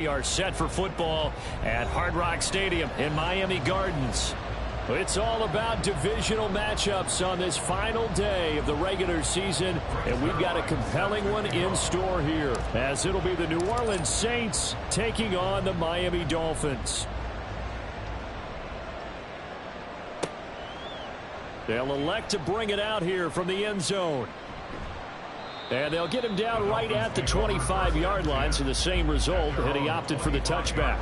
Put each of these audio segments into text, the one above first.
We are set for football at Hard Rock Stadium in Miami Gardens. It's all about divisional matchups on this final day of the regular season, and we've got a compelling one in store here, as it'll be the New Orleans Saints taking on the Miami Dolphins. They'll elect to bring it out here from the end zone. And they'll get him down right at the 25-yard line, so the same result, and he opted for the touchback.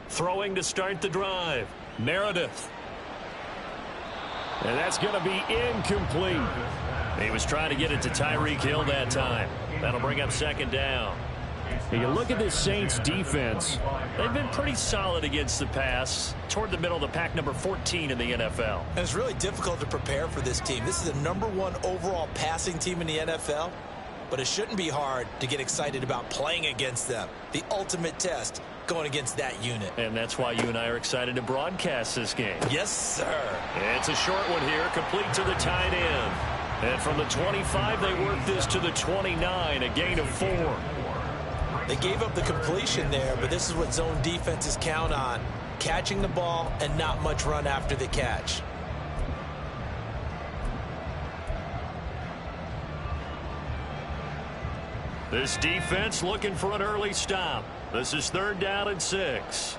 Throwing to start the drive, Meredith. And that's going to be incomplete. He was trying to get it to Tyreek Hill that time. That'll bring up second down. And you look at this Saints defense. They've been pretty solid against the pass, toward the middle of the pack, number 14 in the NFL. And it's really difficult to prepare for this team. This is the #1 overall passing team in the NFL. But it shouldn't be hard to get excited about playing against them. The ultimate test going against that unit. And that's why you and I are excited to broadcast this game. Yes, sir. It's a short one here, complete to the tight end. And from the 25, they work this to the 29, a gain of 4. They gave up the completion there, but this is what zone defenses count on. Catching the ball and not much run after the catch. This defense looking for an early stop. This is 3rd down and 6.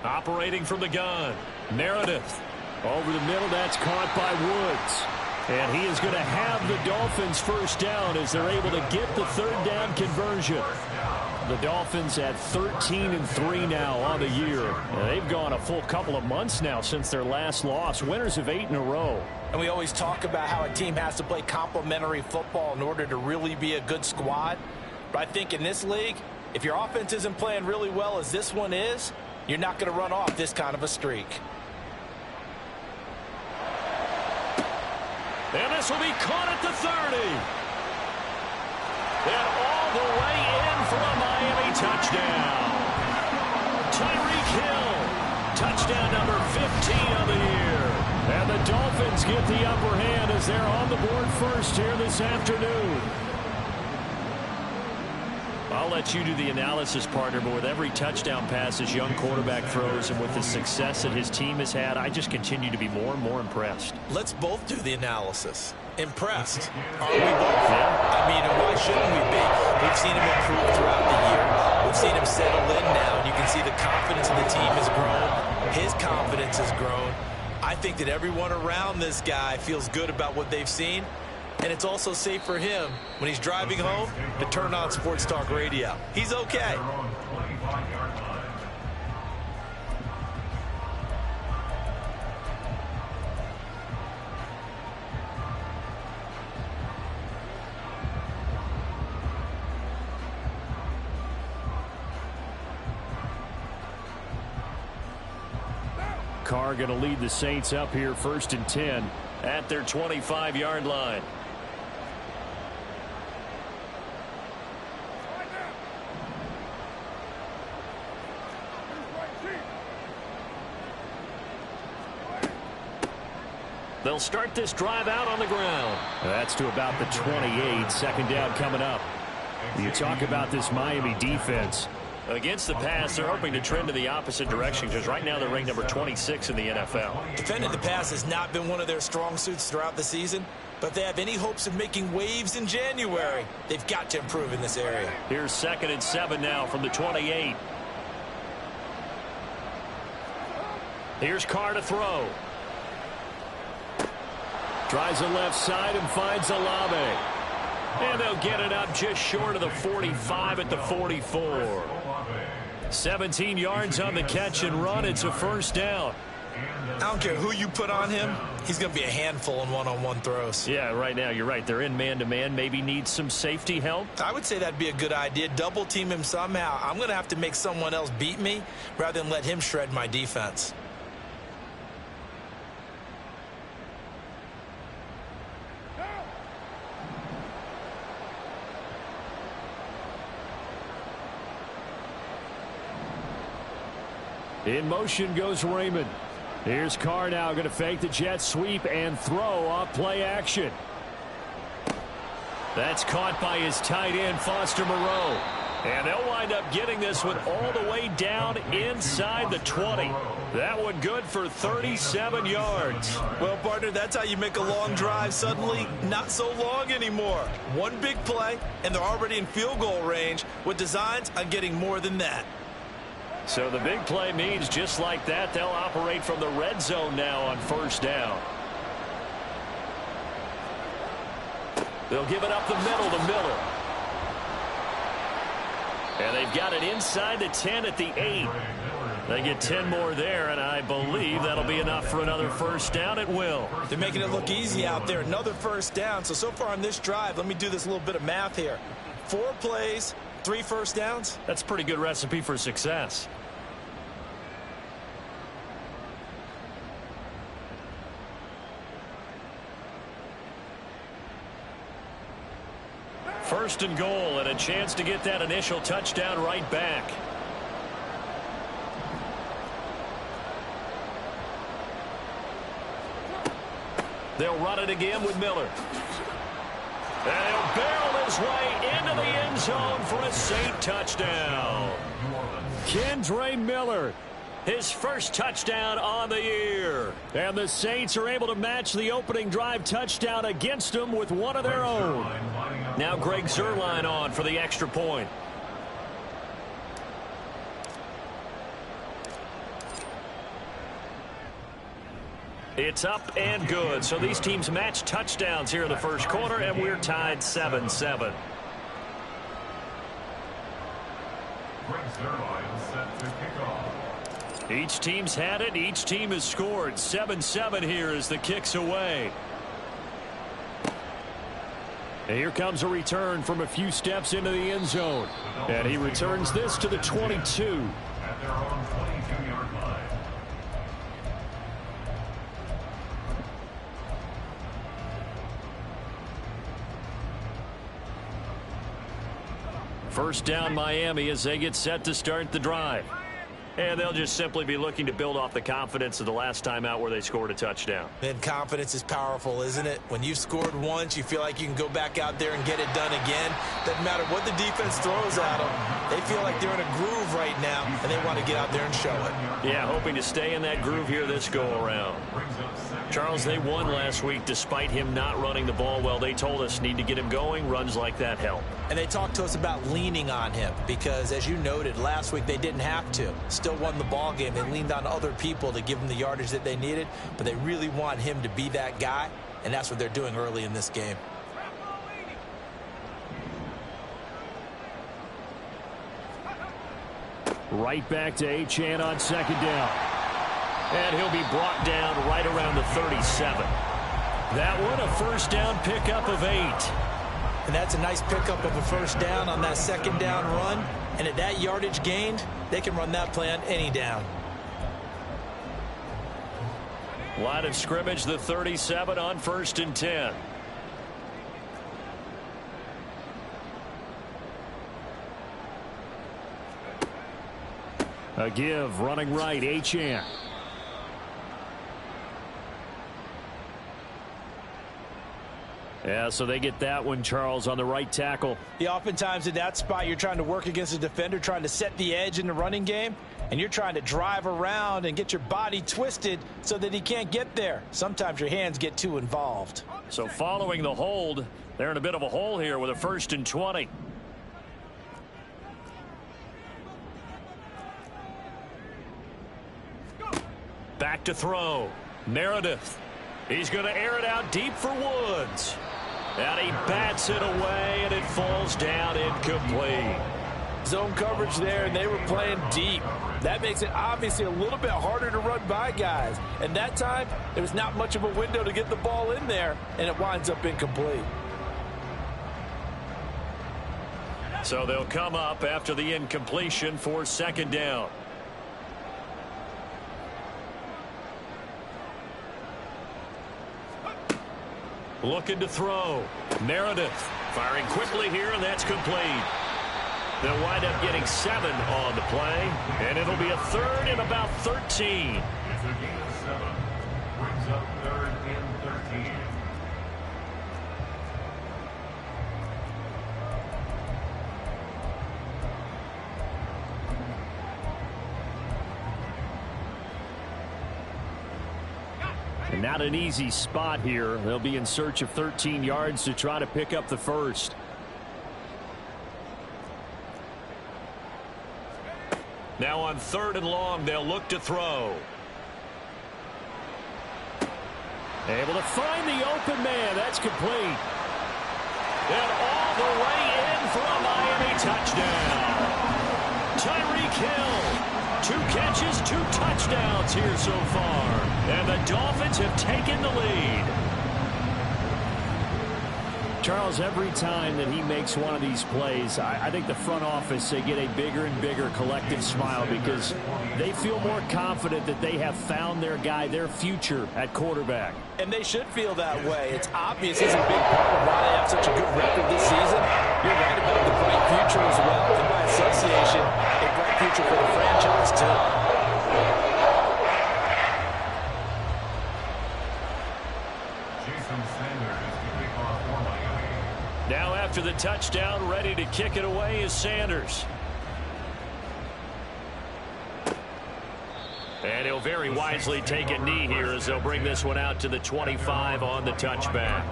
Operating from the gun, Meredith. Over the middle, that's caught by Woods. And he is going to have the Dolphins first down as they're able to get the 3rd down conversion. The Dolphins at 13-3 now on the year. And they've gone a full couple of months now since their last loss. Winners of 8 in a row. And we always talk about how a team has to play complementary football in order to really be a good squad. But I think in this league, if your offense isn't playing really well as this one is, you're not going to run off this kind of a streak. And this will be caught at the 30. And all the way in for a Miami touchdown. Tyreek Hill, touchdown number 15 of the year. And the Dolphins get the upper hand as they're on the board first here this afternoon. I'll let you do the analysis, partner, but with every touchdown pass this young quarterback throws and with the success that his team has had, I just continue to be more and more impressed. Let's both do the analysis. Impressed. Are we both? Yeah. I mean, why shouldn't we be? We've seen him improve throughout the year. We've seen him settle in now, and you can see the confidence of the team has grown. His confidence has grown. I think that everyone around this guy feels good about what they've seen. And it's also safe for him when he's driving home to turn on Sports Talk Radio. He's okay. Carr going to lead the Saints up here 1st and 10 at their 25-yard line. They'll start this drive out on the ground. That's to about the 28. 2nd down coming up. You talk about this Miami defense. Against the pass, they're hoping to trend in the opposite direction because right now they're ranked number 26 in the NFL. Defending the pass has not been one of their strong suits throughout the season, but if they have any hopes of making waves in January, they've got to improve in this area. Here's 2nd and 7 now from the 28. Here's Carr to throw. Tries the left side and finds Olave. And they'll get it up just short of the 45 at the 44. 17 yards on the catch and run. It's a 1st down. I don't care who you put on him, he's going to be a handful in one-on-one throws. Yeah, right now you're right. They're in man-to-man. Maybe need some safety help. I would say that'd be a good idea. Double team him somehow. I'm going to have to make someone else beat me rather than let him shred my defense. In motion goes Raymond. Here's Carr now going to fake the jet sweep and throw off play action. That's caught by his tight end, Foster Moreau. And they'll wind up getting this one all the way down inside the 20. That one good for 37 yards. Well, partner, that's how you make a long drive suddenly not so long anymore. One big play, and they're already in field goal range with designs on getting more than that. So the big play means just like that, they'll operate from the red zone now on first down. They'll give it up the middle to Miller. And they've got it inside the 10 at the 8. They get 10 more there, and I believe that'll be enough for another first down. It will. They're making it look easy out there. Another first down. So far on this drive, let me do this little bit of math here. 4 plays, 3 first downs. That's a pretty good recipe for success. First and goal, and a chance to get that initial touchdown right back. They'll run it again with Miller. And he'll barrel his way into the end zone for a Saint touchdown. Kendre Miller, his first touchdown on the year. And the Saints are able to match the opening drive touchdown against them with one of their own. Now Greg Zuerlein on for the extra point. It's up and good. So these teams match touchdowns here in the first quarter, and we're tied 7-7. Each team's had it. Each team has scored. 7-7 here as the kick's away. And here comes a return from a few steps into the end zone. And he returns this to the 22. First down Miami as they get set to start the drive. And they'll just simply be looking to build off the confidence of the last time out where they scored a touchdown. And confidence is powerful, isn't it? When you've scored once, you feel like you can go back out there and get it done again. Doesn't matter what the defense throws at them. They feel like they're in a groove right now, and they want to get out there and show it. Yeah, hoping to stay in that groove here this go-around. Charles, they won last week despite him not running the ball well. They told us need to get him going. Runs like that help. And they talked to us about leaning on him because, as you noted, last week they didn't have to. Still won the ball game. They leaned on other people to give them the yardage that they needed, but they really want him to be that guy, and that's what they're doing early in this game. Right back to Achane on second down. And he'll be brought down right around the 37. That one a first down pickup of 8. And that's a nice pickup of a first down on that second down run. And at that yardage gained, they can run that play on any down. Line of scrimmage, the 37 on first and 10. A give, running right, Achane. Yeah, so they get that one, Charles, on the right tackle. Yeah, oftentimes in that spot, you're trying to work against a defender, trying to set the edge in the running game, and you're trying to drive around and get your body twisted so that he can't get there. Sometimes your hands get too involved. So following the hold, they're in a bit of a hole here with a first and 20. Back to throw. Meredith. He's going to air it out deep for Woods. And he bats it away, and it falls down incomplete. Zone coverage there, and they were playing deep. That makes it obviously a little bit harder to run by guys. And that time, there was not much of a window to get the ball in there, and it winds up incomplete. So they'll come up after the incompletion for second down. Looking to throw. Meredith firing quickly here, and that's complete. They'll wind up getting 7 on the play, and it'll be a third and about 13. It's a gain of 7. Brings up third and 13. And not an easy spot here. They'll be in search of 13 yards to try to pick up the first. Now on 3rd and long, they'll look to throw. Able to find the open man. That's complete. And all the way in for a Miami touchdown. Tyreek Hill. 2 catches, 2 touchdowns here so far. And the Dolphins have taken the lead. Charles, every time that he makes one of these plays, I think the front office, they get a bigger and bigger collective smile because they feel more confident that they have found their guy, their future at quarterback. And they should feel that way. It's obvious he's a big part of why they have such a good record this season. You're right about the bright future as well. And by association, a bright future for the franchise, too. Now after the touchdown, ready to kick it away is Sanders. And he'll very wisely take a knee here as they'll bring this one out to the 25 on the touchback.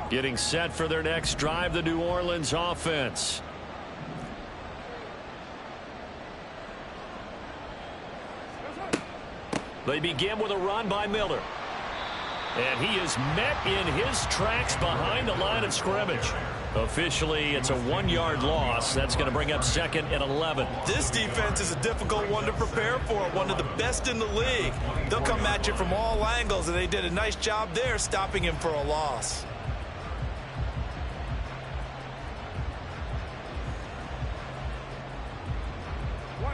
Getting set for their next drive, the New Orleans offense. They begin with a run by Miller. And he is met in his tracks behind the line of scrimmage. Officially, it's a 1-yard loss. That's going to bring up 2nd and 11. This defense is a difficult one to prepare for, one of the best in the league. They'll come at you from all angles, and they did a nice job there stopping him for a loss.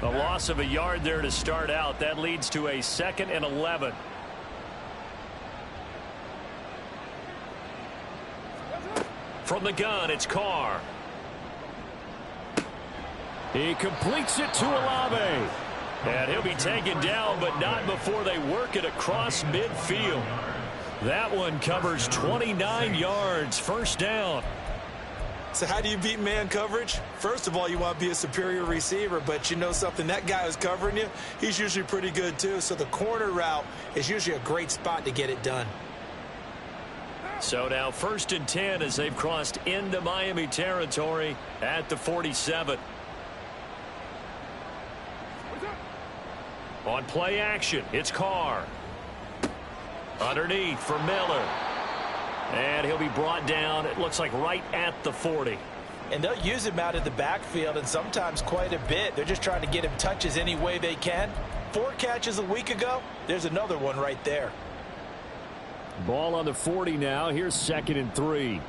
A loss of a yard there to start out. That leads to a 2nd and 11. From the gun, it's Carr. He completes it to Olave. And he'll be taken down, but not before they work it across midfield. That one covers 29 yards. First down. So how do you beat man coverage? First of all, you want to be a superior receiver, but you know something, that guy who's covering you, he's usually pretty good too. So the corner route is usually a great spot to get it done. So now 1st and 10 as they've crossed into Miami territory at the 47. On play action, it's Carr. Underneath for Miller. And he'll be brought down, it looks like right at the 40. And they'll use him out in the backfield, and sometimes quite a bit. They're just trying to get him touches any way they can. 4 catches a week ago. There's another one right there. Ball on the 40 now. Here's 2nd and 3.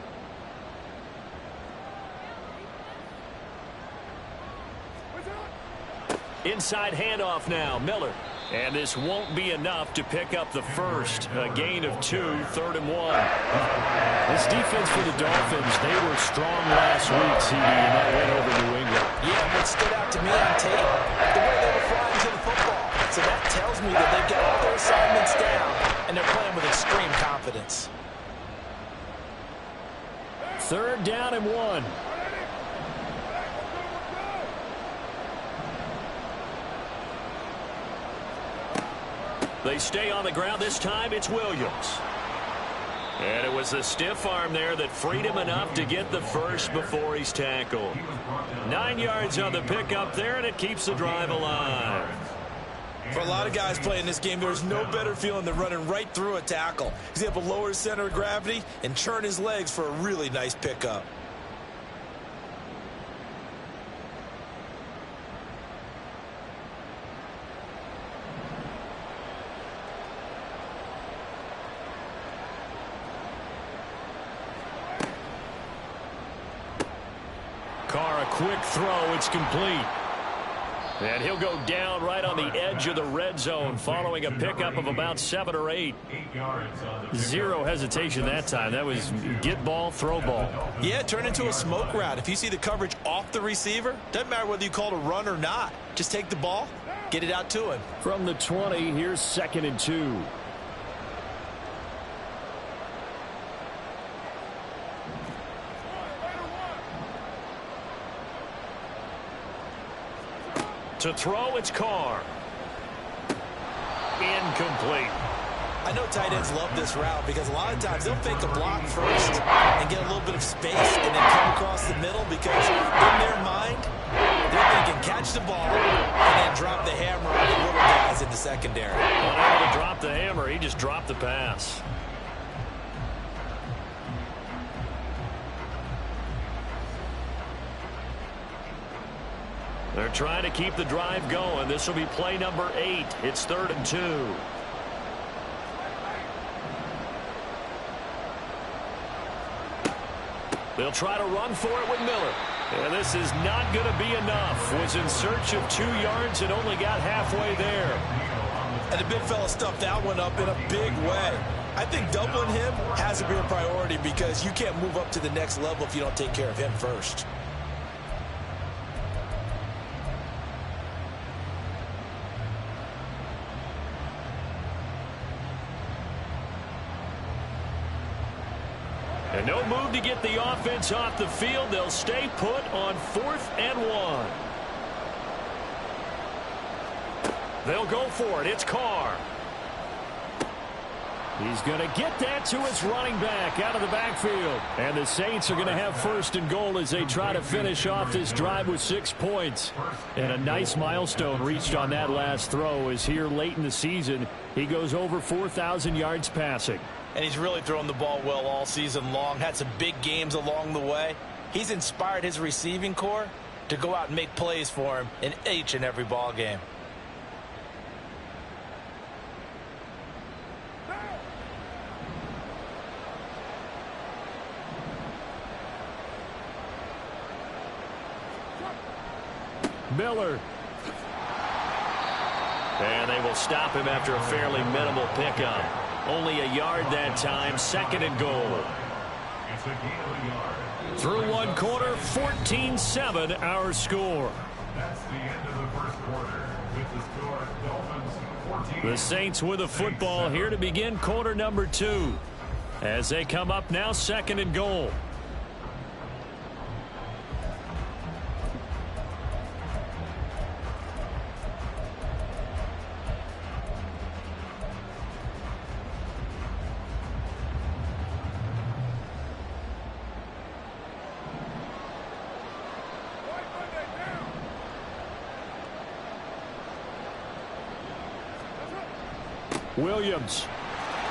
Inside handoff now. Miller. And this won't be enough to pick up the first. A gain of 2, 3rd and 1. This defense for the Dolphins, they were strong last week, CD, in that win over New England. Yeah, what stood out to me on tape, the way they were flying to the football. So that tells me that they've got all their assignments down, and they're playing with extreme confidence. 3rd down and 1. They stay on the ground. This time it's Williams. And it was the stiff arm there that freed him enough to get the first before he's tackled. 9 yards on the pickup there, and it keeps the drive alive. For a lot of guys playing this game, there's no better feeling than running right through a tackle. He's able to lower his center of gravity and churn his legs for a really nice pickup. Carr, a quick throw. It's complete. And he'll go down right on the edge of the red zone following a pickup of about 7 or 8. 8 yards on the Zero hesitation that time. That was get ball, throw ball. Yeah, turn into a smoke route. If you see the coverage off the receiver, doesn't matter whether you call it a run or not. Just take the ball, get it out to him. From the 20, here's 2nd and 2. To throw, it's Carr. Incomplete. I know tight ends love this route because a lot of times they'll fake a block first and get a little bit of space and then come across the middle because in their mind, they're thinking catch the ball and then drop the hammer on the little guys in the secondary. Unable to drop the hammer, he just dropped the pass. They're trying to keep the drive going. This will be play number 8. It's 3rd and 2. They'll try to run for it with Miller. And this is not going to be enough. Was in search of 2 yards and only got halfway there. And the big fella stuffed that one up in a big way. I think doubling him has to be a priority because you can't move up to the next level if you don't take care of him first. And no move to get the offense off the field. They'll stay put on 4th and 1. They'll go for it. It's Carr. He's going to get that to his running back out of the backfield. And the Saints are going to have 1st and goal as they try to finish off this drive with 6 points. And a nice milestone reached on that last throw as here late in the season, he goes over 4,000 yards passing. And he's really thrown the ball well all season long. Had some big games along the way. He's inspired his receiving corps to go out and make plays for him in each and every ball game. Miller. And they will stop him after a fairly minimal pickup. Only a yard that time. 2nd and goal. It's a gain of a yard. Through one quarter, 14-7 our score. That's the end of the first quarter. With the score, Dolphins 14. The Saints with the football here to begin quarter number 2. As they come up now, 2nd and goal. Williams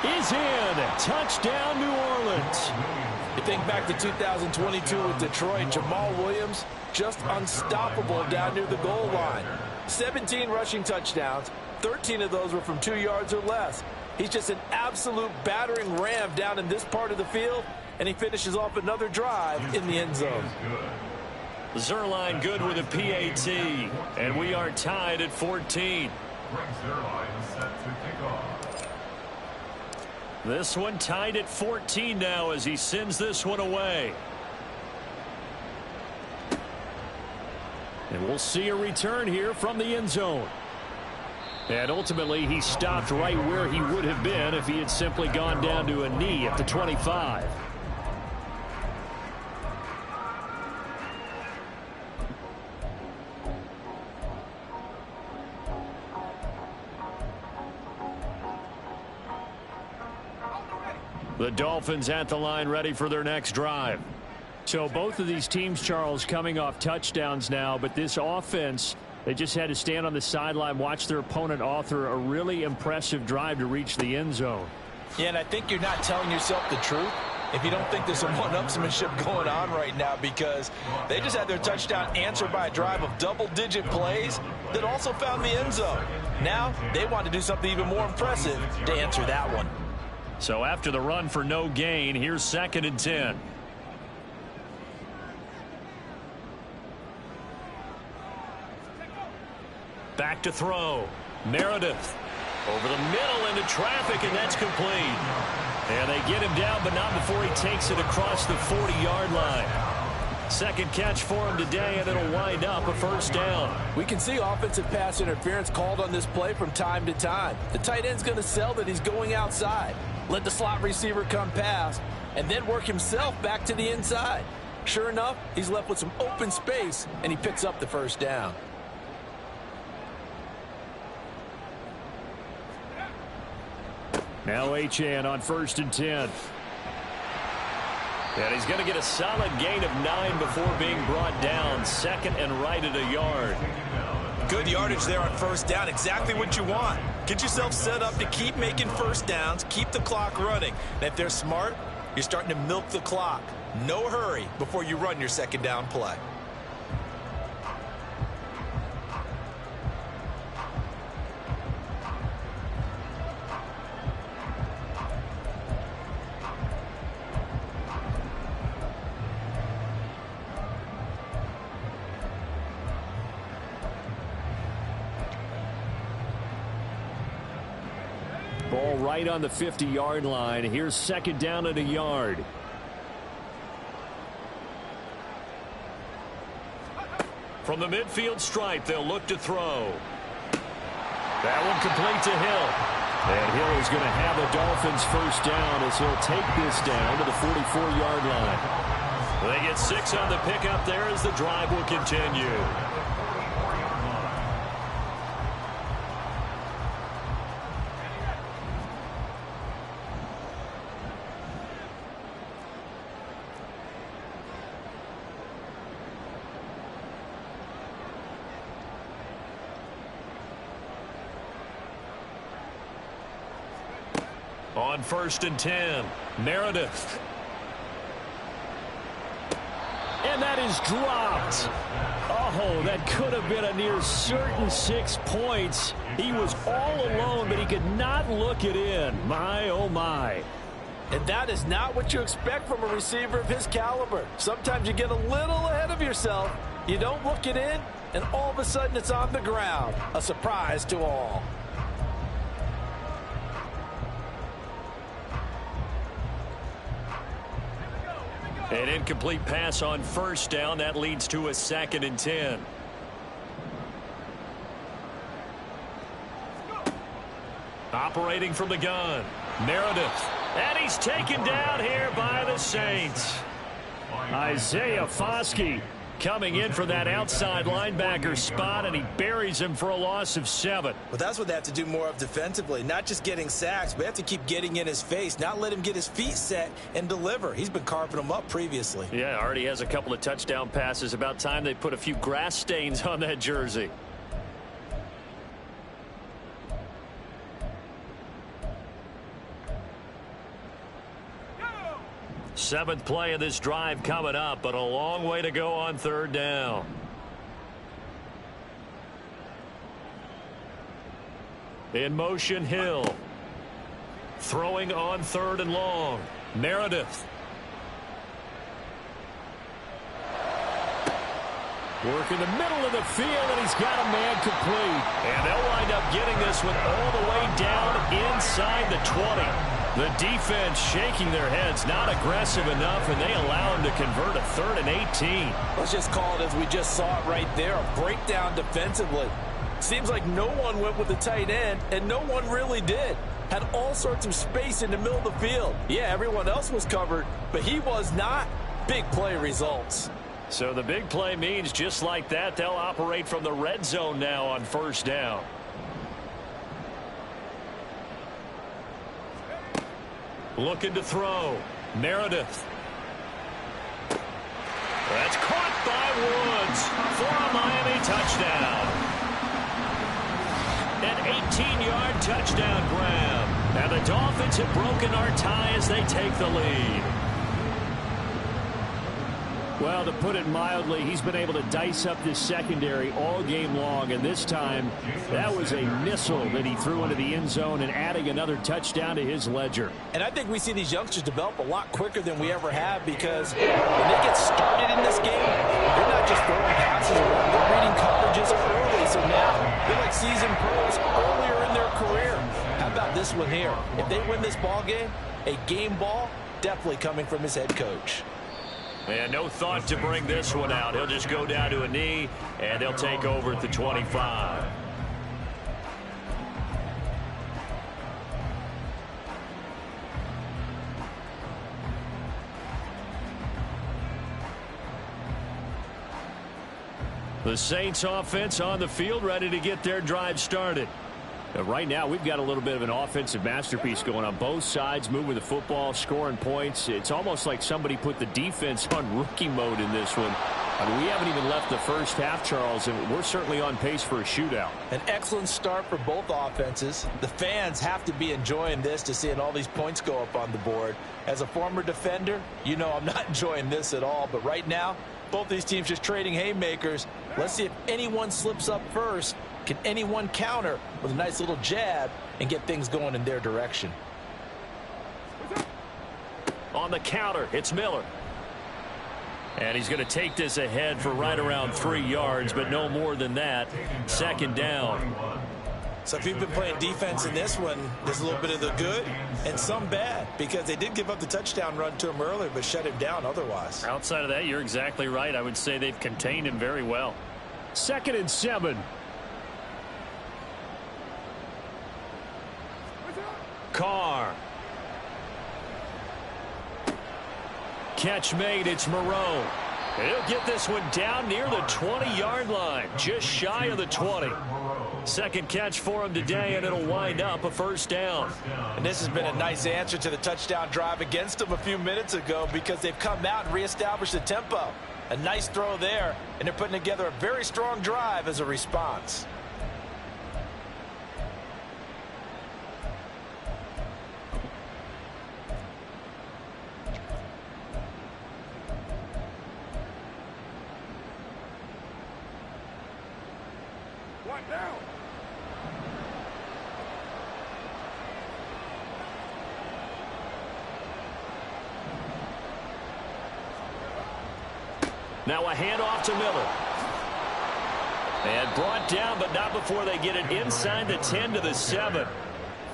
is in. Touchdown, New Orleans. You think back to 2022 with Detroit, Jamal Williams just unstoppable down near the goal line. 17 rushing touchdowns, 13 of those were from 2 yards or less. He's just an absolute battering ram down in this part of the field, and he finishes off another drive in the end zone. Zuerlein good with a PAT, and we are tied at 14. Set to kick off. This one tied at 14 now as he sends this one away. And we'll see a return here from the end zone. And ultimately, he stopped right where he would have been if he had simply gone down to a knee at the 25. The Dolphins at the line ready for their next drive. So both of these teams, Charles, coming off touchdowns now, but this offense, they just had to stand on the sideline, watch their opponent author a really impressive drive to reach the end zone. Yeah, and I think you're not telling yourself the truth if you don't think there's some one-upsmanship going on right now, because they just had their touchdown answered by a drive of double-digit plays that also found the end zone. Now they want to do something even more impressive to answer that one. So after the run for no gain, here's 2nd and 10. Back to throw. Meredith over the middle into traffic, and that's complete. And they get him down, but not before he takes it across the 40-yard line. Second catch for him today, and it'll wind up a first down. We can see offensive pass interference called on this play from time to time. The tight end's going to sell that he's going outside. Let the slot receiver come past, and then work himself back to the inside. Sure enough, he's left with some open space, and he picks up the first down. Now Achane on 1st and 10. And he's going to get a solid gain of 9 before being brought down. 2nd and right at a yard. Good yardage there on first down. Exactly what you want. Get yourself set up to keep making first downs, keep the clock running. And if they're smart, you're starting to milk the clock. No hurry before you run your second down play. Ball right on the 50-yard line. Here's 2nd down at a yard. From the midfield stripe, they'll look to throw. That one complete to Hill. And Hill is going to have the Dolphins first down as he'll take this down to the 44-yard line. They get 6 on the pickup there as the drive will continue. On 1st and 10, Meredith. And that is dropped. Oh, that could have been a near certain 6 points. He was all alone, but he could not look it in. My, oh, my. And that is not what you expect from a receiver of his caliber. Sometimes you get a little ahead of yourself. You don't look it in, and all of a sudden it's on the ground. A surprise to all. An incomplete pass on first down. That leads to a 2nd and 10. Operating from the gun, Meredith. And he's taken down here by the Saints. Isaiah Foskey coming in for that outside linebacker spot, and he buries him for a loss of 7. Well, that's what they have to do more of defensively. Not just getting sacks, but they have to keep getting in his face, not let him get his feet set and deliver. He's been carving them up previously. Yeah, already has a couple of touchdown passes. About time they put a few grass stains on that jersey. Seventh play of this drive coming up, but a long way to go on 3rd down. In motion, Hill. Throwing on 3rd and long. Meredith. Work in the middle of the field, and he's got a man complete. And they'll wind up getting this one all the way down inside the 20. The defense shaking their heads, not aggressive enough, and they allow him to convert a 3rd and 18. Let's just call it as we just saw it right there, a breakdown defensively. Seems like no one went with the tight end, and no one really did. Had all sorts of space in the middle of the field. Yeah, everyone else was covered, but he was not. Big play results. So the big play means just like that, they'll operate from the red zone now on 1st down. Looking to throw. Meredith. That's caught by Woods for a Miami touchdown. An 18-yard touchdown grab. And the Dolphins have broken our tie as they take the lead. Well, to put it mildly, he's been able to dice up this secondary all game long, and this time that was a missile that he threw into the end zone and adding another touchdown to his ledger. And I think we see these youngsters develop a lot quicker than we ever have, because when they get started in this game, they're not just throwing passes around, they're reading coverages early. So now they're like seasoned pros earlier in their career. How about this one here? If they win this ball game, a game ball definitely coming from his head coach. And no thought to bring this one out. He'll just go down to a knee, and they'll take over at the 25. The Saints offense on the field, ready to get their drive started. Right now, we've got a little bit of an offensive masterpiece going on both sides, moving the football, scoring points. It's almost like somebody put the defense on rookie mode in this one. I mean, we haven't even left the first half, Charles, and we're certainly on pace for a shootout. An excellent start for both offenses. The fans have to be enjoying this, to seeing all these points go up on the board. As a former defender, you know I'm not enjoying this at all. But right now, both these teams just trading haymakers. Let's see if anyone slips up first. Can anyone counter with a nice little jab and get things going in their direction? On the counter, it's Miller. And he's going to take this ahead for right around 3 yards, but no more than that. Second down. So if you've been playing defense in this one, there's a little bit of the good and some bad, because they did give up the touchdown run to him earlier, but shut him down otherwise. Outside of that, you're exactly right. I would say they've contained him very well. 2nd and 7. Carr. Catch made. It's Moreau. He'll get this one down near the 20-yard line, just shy of the 20. Second catch for him today, and it'll wind up a first down. And this has been a nice answer to the touchdown drive against them a few minutes ago, because they've come out and reestablished the tempo. A nice throw there, and they're putting together a very strong drive as a response. Now a handoff to Miller. And brought down, but not before they get it inside the 10 to the 7.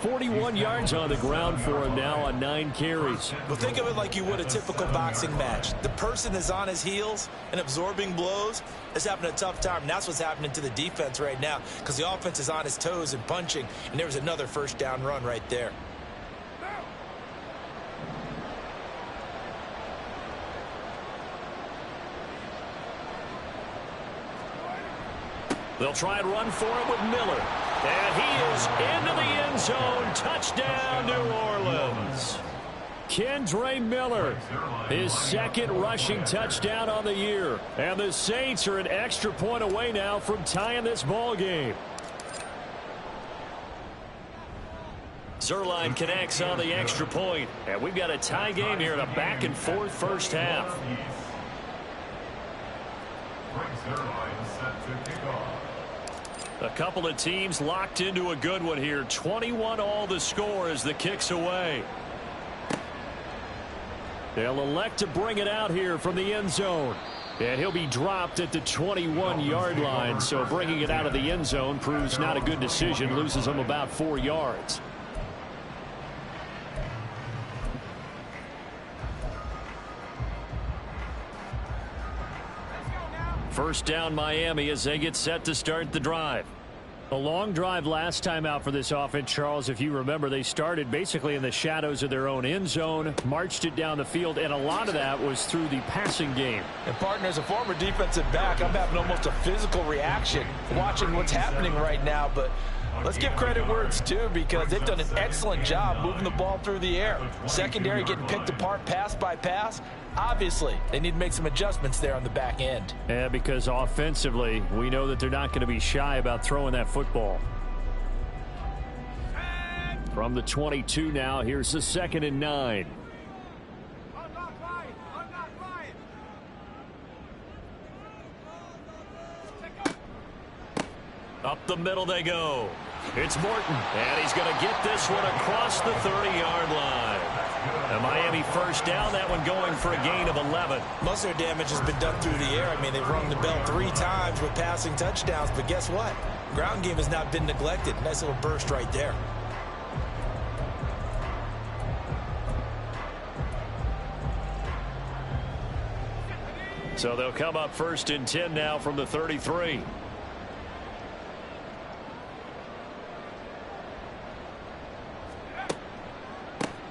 41 yards on the ground for him now on 9 carries. Well, think of it like you would a typical boxing match. The person is on his heels and absorbing blows is having a tough time. And that's what's happening to the defense right now, because the offense is on his toes and punching. And there was another first down run right there. They'll try and run for it with Miller. And he is into the end zone. Touchdown, New Orleans. Kendre Miller, his 2nd rushing touchdown on the year. And the Saints are an extra point away now from tying this ball game. Zerline connects on the extra point. And we've got a tie game here in a back-and-forth first half. A couple of teams locked into a good one here. 21 all the score as the kick's away. They'll elect to bring it out here from the end zone. And he'll be dropped at the 21-yard line. So bringing it out of the end zone proves not a good decision. Loses him about 4 yards. First down Miami as they get set to start the drive. A long drive last time out for this offense, Charles. If you remember, they started basically in the shadows of their own end zone, marched it down the field, and a lot of that was through the passing game. And partner, as a former defensive back, I'm having almost a physical reaction watching what's happening right now. But Let's give credit where it's due because they've done an excellent job moving the ball through the air. Secondary getting picked apart pass by pass. Obviously, they need to make some adjustments there on the back end. Yeah, because offensively, we know that they're not going to be shy about throwing that football. From the 22 now, here's the 2nd and 9. Up the middle they go. It's Morton, and he's going to get this one across the 30-yard line. A Miami first down, that one going for a gain of 11. Most of their damage has been done through the air. I mean, they've rung the bell 3 times with passing touchdowns, but guess what? Ground game has not been neglected. Nice little burst right there. So they'll come up 1st and 10 now from the 33.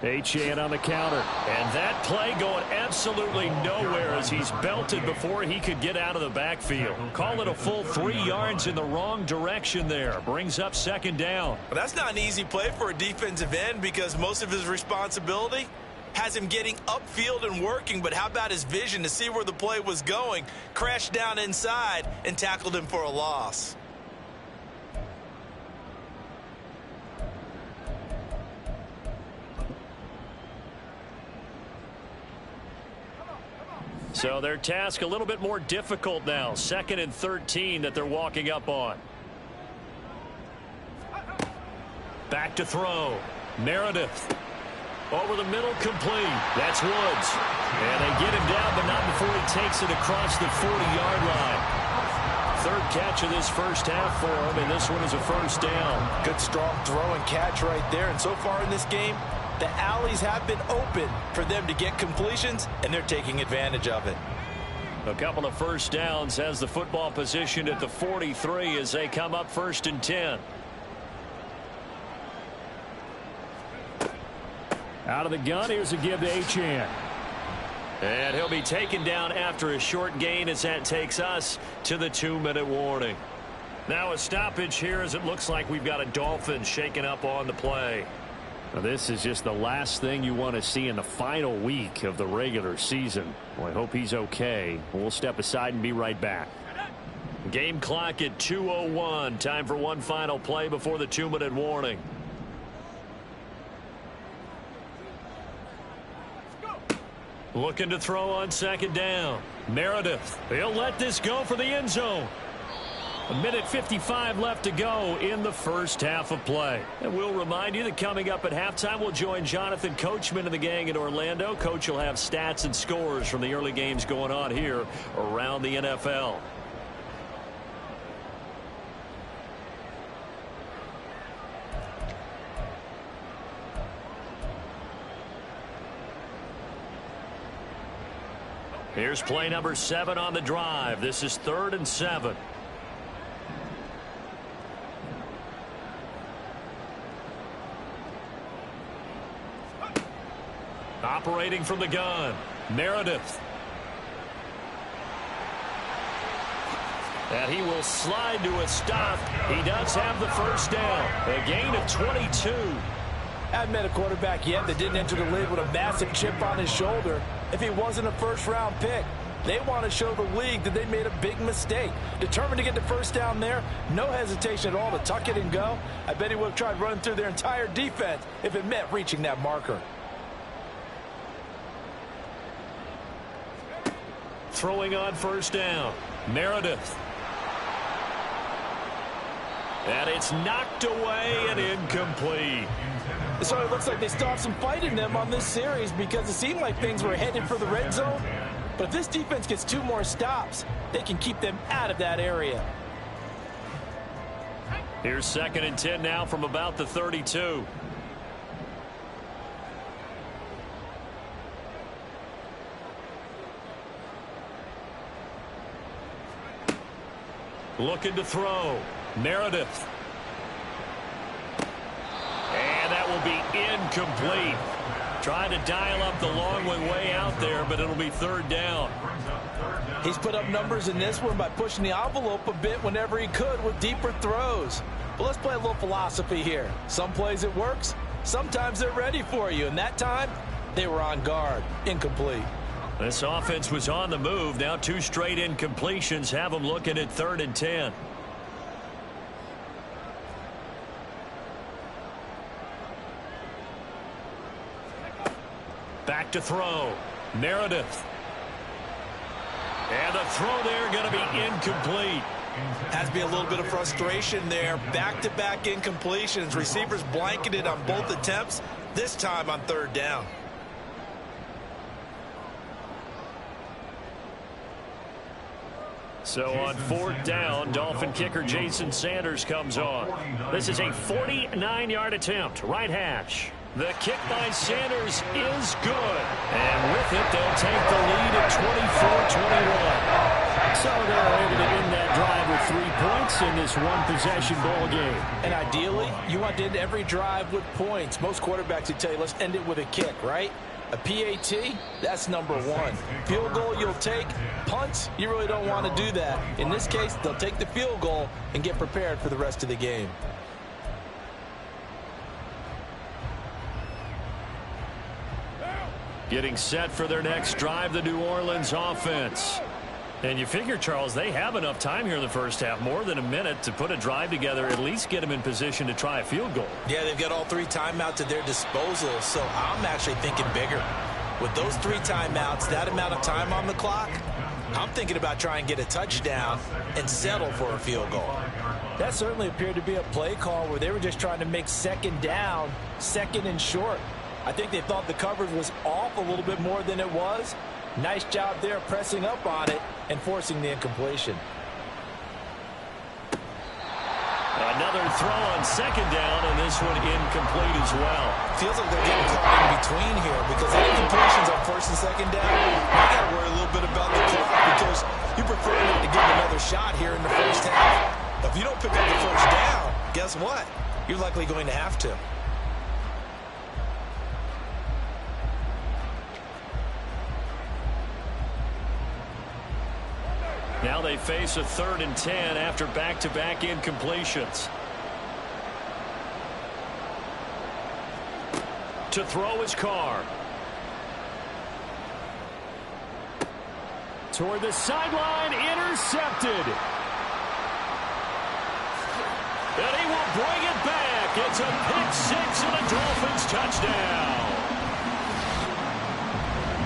Achane on the counter. And that play going absolutely nowhere as he's belted before he could get out of the backfield. Call it a full 3 yards in the wrong direction there. Brings up 2nd down. Well, that's not an easy play for a defensive end because most of his responsibility has him getting upfield and working, but how about his vision to see where the play was going, crashed down inside, and tackled him for a loss. So their task a little bit more difficult now. 2nd and 13 that they're walking up on. Back to throw. Meredith. Over the middle, complete. That's Woods. And they get him down, but not before he takes it across the 40-yard line. 3rd catch of this first half for him, and this one is a first down. Good, strong throw and catch right there. And so far in this game, the alleys have been open for them to get completions, and they're taking advantage of it. A couple of first downs has the football positioned at the 43 as they come up 1st and 10. Out of the gun, here's a give to Achane. And he'll be taken down after a short gain as that takes us to the 2-minute warning. Now a stoppage here as it looks like we've got a Dolphin shaking up on the play. Now this is just the last thing you want to see in the final week of the regular season. Well, I hope he's okay. We'll step aside and be right back. Game clock at 2:01. Time for one final play before the 2-minute warning. Looking to throw on 2nd down. Meredith. He'll let this go for the end zone. 1:55 left to go in the first half of play. And we'll remind you that coming up at halftime, we'll join Jonathan Coachman and the gang in Orlando. Coach will have stats and scores from the early games going on here around the NFL. Here's play number 7 on the drive. This is 3rd and 7. Operating from the gun, Meredith. And he will slide to a stop. He does have the first down. A gain of 22. Haven't met a quarterback yet that didn't enter the league with a massive chip on his shoulder if he wasn't a first-round pick. They want to show the league that they made a big mistake. Determined to get the first down there, no hesitation at all to tuck it and go. I bet he would have tried running through their entire defense if it meant reaching that marker. Throwing on first down, Meredith. And it's knocked away and incomplete. So it looks like they still have some fight in them on this series because it seemed like things were headed for the red zone. But if this defense gets 2 more stops, they can keep them out of that area. Here's 2nd and 10 now from about the 32. Looking to throw. Meredith. And that will be incomplete. Trying to dial up the long way out there, but it'll be 3rd down. He's put up numbers in this one by pushing the envelope a bit whenever he could with deeper throws. But let's play a little philosophy here. Some plays it works. Sometimes they're ready for you. And that time, they were on guard. Incomplete. This offense was on the move. Now 2 straight incompletions have them looking at 3rd and 10. Back to throw. Meredith. And the throw there going to be incomplete. Has to be a little bit of frustration there. Back-to-back incompletions. Receivers blanketed on both attempts, this time on 3rd down. So on 4th down, Dolphin kicker Jason Sanders comes on. This is a 49-yard attempt, right hash. The kick by Sanders is good. And with it, they'll take the lead at 24-21. So they're able to end that drive with 3 points in this one-possession ball game. And ideally, you want to end every drive with points. Most quarterbacks would tell you, let's end it with a kick, right? A PAT, that's number 1. Field goal you'll take. Punts, you really don't want to do that. In this case, they'll take the field goal and get prepared for the rest of the game. Getting set for their next drive, the New Orleans offense. And you figure, Charles, they have enough time here in the first half, more than a minute, to put a drive together, at least get them in position to try a field goal. Yeah, they've got all 3 timeouts at their disposal, so I'm actually thinking bigger. With those 3 timeouts, that amount of time on the clock, I'm thinking about trying to get a touchdown and settle for a field goal. That certainly appeared to be a play call where they were just trying to make 2nd down, 2nd and short. I think they thought the coverage was off a little bit more than it was. Nice job there pressing up on it and forcing the incompletion. Another throw on 2nd down, and this one incomplete as well. Feels like they're getting caught in between here because incompletions on 1st and 2nd down, you got to worry a little bit about the clock because you prefer not to give them another shot here in the first half. If you don't pick up the 1st down, guess what? You're likely going to have to. Now they face a 3rd and 10 after back-to-back incompletions. To throw is Carr. Toward the sideline, intercepted. And he will bring it back. It's a pick-6 and a Dolphins touchdown.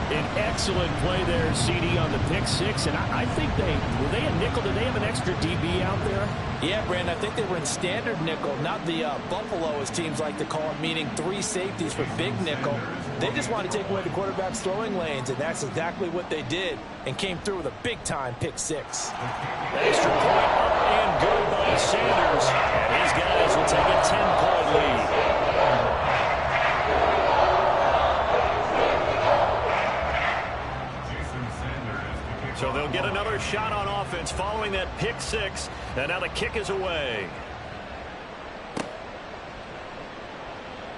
An excellent play there, CD, on the pick-6, and I think were they a nickel? Did they have an extra DB out there? Yeah, Brandon, I think they were in standard nickel, not the Buffalo, as teams like to call it, meaning 3 safeties for big nickel. They just wanted to take away the quarterback's throwing lanes, and that's exactly what they did, and came through with a big-time pick-6. Extra point up and good by Sanders, and his guys will take a 10-point lead. So they'll get another shot on offense following that pick-6, and now the kick is away.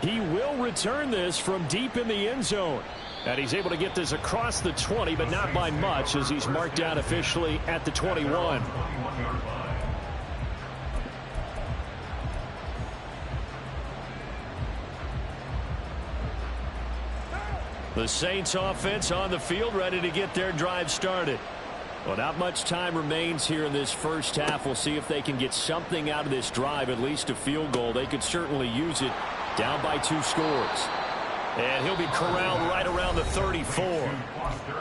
He will return this from deep in the end zone. And he's able to get this across the 20, but not by much, as he's marked down officially at the 21. The Saints offense on the field, ready to get their drive started. Well, not much time remains here in this first half. We'll see if they can get something out of this drive, at least a field goal. They could certainly use it, down by 2 scores. And he'll be corralled right around the 34.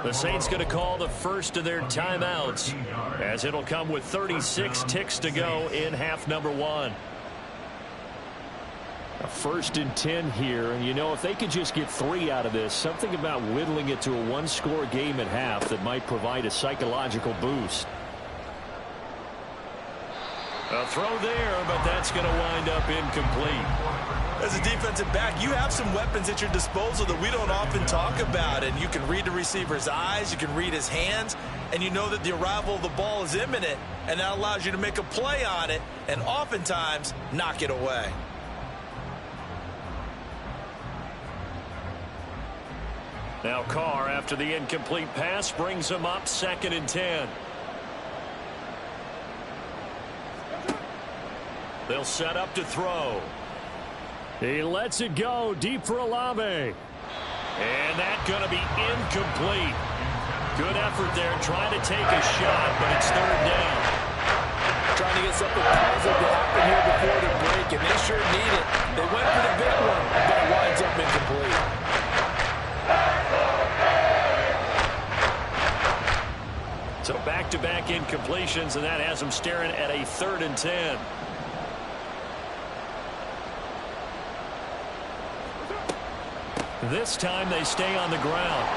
The Saints going to call the first of their timeouts, as it'll come with 36 ticks to go in half number 1. A 1st and 10 here, and you know, if they could just get 3 out of this, something about whittling it to a 1-score game at half that might provide a psychological boost. A throw there, but that's going to wind up incomplete. As a defensive back, you have some weapons at your disposal that we don't often talk about, and you can read the receiver's eyes, you can read his hands, and you know that the arrival of the ball is imminent, and that allows you to make a play on it and oftentimes knock it away. Now Carr, after the incomplete pass, brings him up 2nd and 10. They'll set up to throw. He lets it go deep for Olave. And that's going to be incomplete. Good effort there trying to take a shot, but it's third down. Trying to get something positive to happen here before the break, and they sure need it. They went for the big one, but it winds up incomplete. So back-to-back incompletions, and that has them staring at a 3rd and 10. This time they stay on the ground.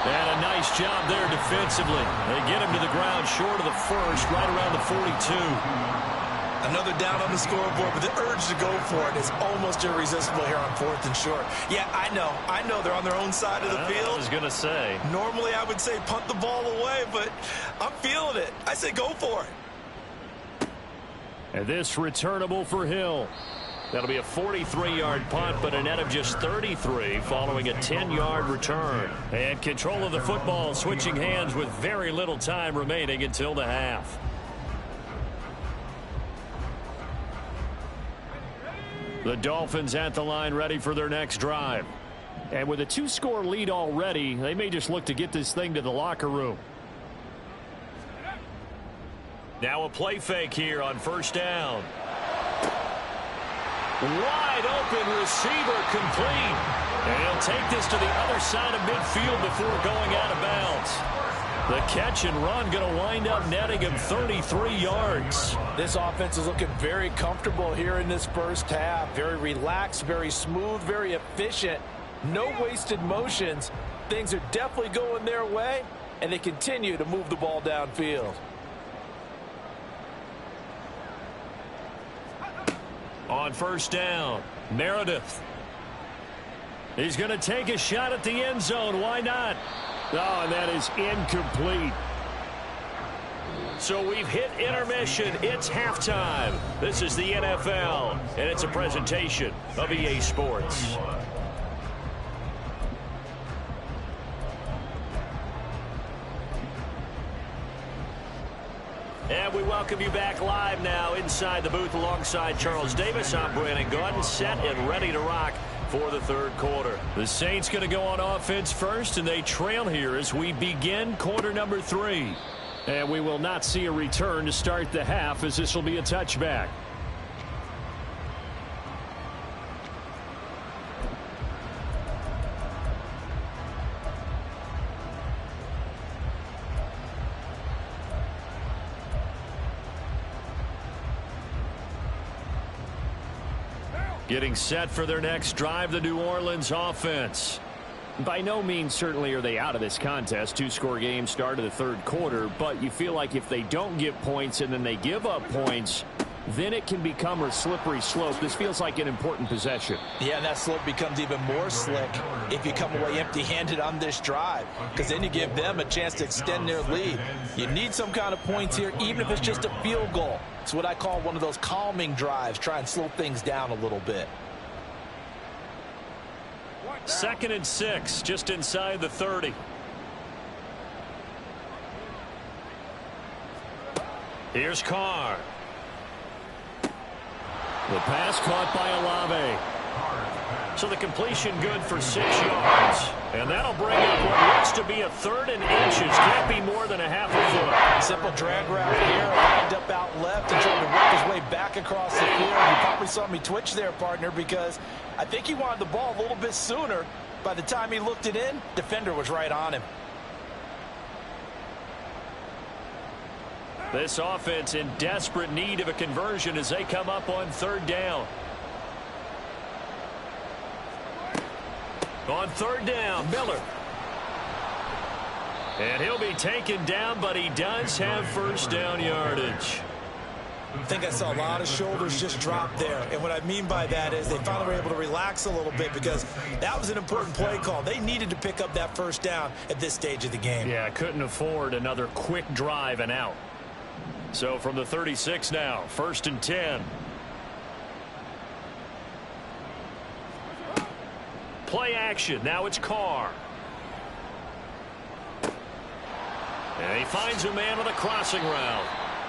And a nice job there defensively. They get him to the ground short of the first, right around the 42. Another down on the scoreboard, but the urge to go for it is almost irresistible here on 4th and short. Yeah, I know they're on their own side of the field. I was going to say. Normally I would say punt the ball away, but I'm feeling it. I say go for it. And this returnable for Hill. That'll be a 43-yard punt, but a net of just 33 following a 10-yard return. And control of the football switching hands with very little time remaining until the half. The Dolphins at the line ready for their next drive. And with a 2-score lead already, they may just look to get this thing to the locker room. Now a play fake here on 1st down. Wide open receiver complete. And he'll take this to the other side of midfield before going out of bounds. The catch and run going to wind up netting him 33 yards. This offense is looking very comfortable here in this first half. Very relaxed, very smooth, very efficient. No wasted motions. Things are definitely going their way, and they continue to move the ball downfield. On 1st down, Meredith. He's going to take a shot at the end zone. Why not? Oh, and that is incomplete. So we've hit intermission. It's halftime. This is the NFL, and it's a presentation of EA Sports. And we welcome you back live now inside the booth alongside Charles Davis. I'm Brandon Gordon, set and ready to rock for the 3rd quarter. The Saints going to go on offense first, and they trail here as we begin quarter number 3. And we will not see a return to start the half, as this will be a touchback. Getting set for their next drive, the New Orleans offense. By no means certainly are they out of this contest. 2-score game, start of the 3rd quarter. But you feel like if they don't get points and then they give up points, then it can become a slippery slope. This feels like an important possession. Yeah, and that slope becomes even more slick if you come away empty-handed on this drive, because then you give them a chance to extend their lead. You need some kind of points here, even if it's just a field goal. It's what I call one of those calming drives. Try and slow things down a little bit. 2nd and 6, just inside the 30. Here's Carr. The pass caught by Olave. So the completion good for 6 yards. And that'll bring up what looks to be a 3rd and inches. Can't be more than a half a foot. Simple drag route here. Lined up out left and trying to work his way back across the field. You probably saw me twitch there, partner, because I think he wanted the ball a little bit sooner. By the time he looked it in, defender was right on him. This offense in desperate need of a conversion as they come up on 3rd down. On 3rd down, Miller. And he'll be taken down, but he does have 1st down yardage. I think I saw a lot of shoulders just drop there. And what I mean by that is they finally were able to relax a little bit, because that was an important play call. They needed to pick up that 1st down at this stage of the game. Yeah, couldn't afford another quick drive and out. So from the 36 now, 1st and 10. Play action. Now it's Carr. And he finds a man on the crossing route.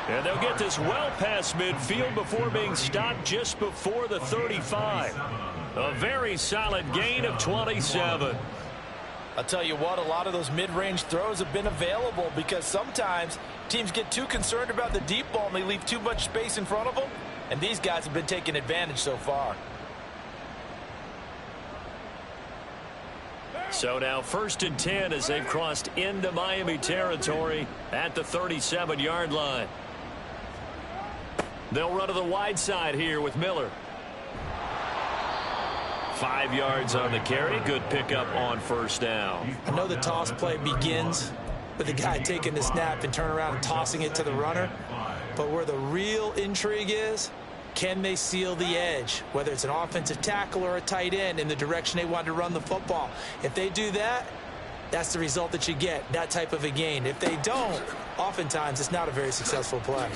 And they'll get this well past midfield before being stopped just before the 35. A very solid gain of 27. I'll tell you what, a lot of those mid-range throws have been available because sometimes teams get too concerned about the deep ball and they leave too much space in front of them. And these guys have been taking advantage so far. So now 1st and 10 as they've crossed into Miami territory at the 37-yard line. They'll run to the wide side here with Miller. 5 yards on the carry. Good pickup on 1st down. I know the toss play begins with the guy taking the snap and turn around and tossing it to the runner. But where the real intrigue is, can they seal the edge, whether it's an offensive tackle or a tight end in the direction they want to run the football? If they do that, that's the result that you get, that type of a gain. If they don't, oftentimes it's not a very successful play.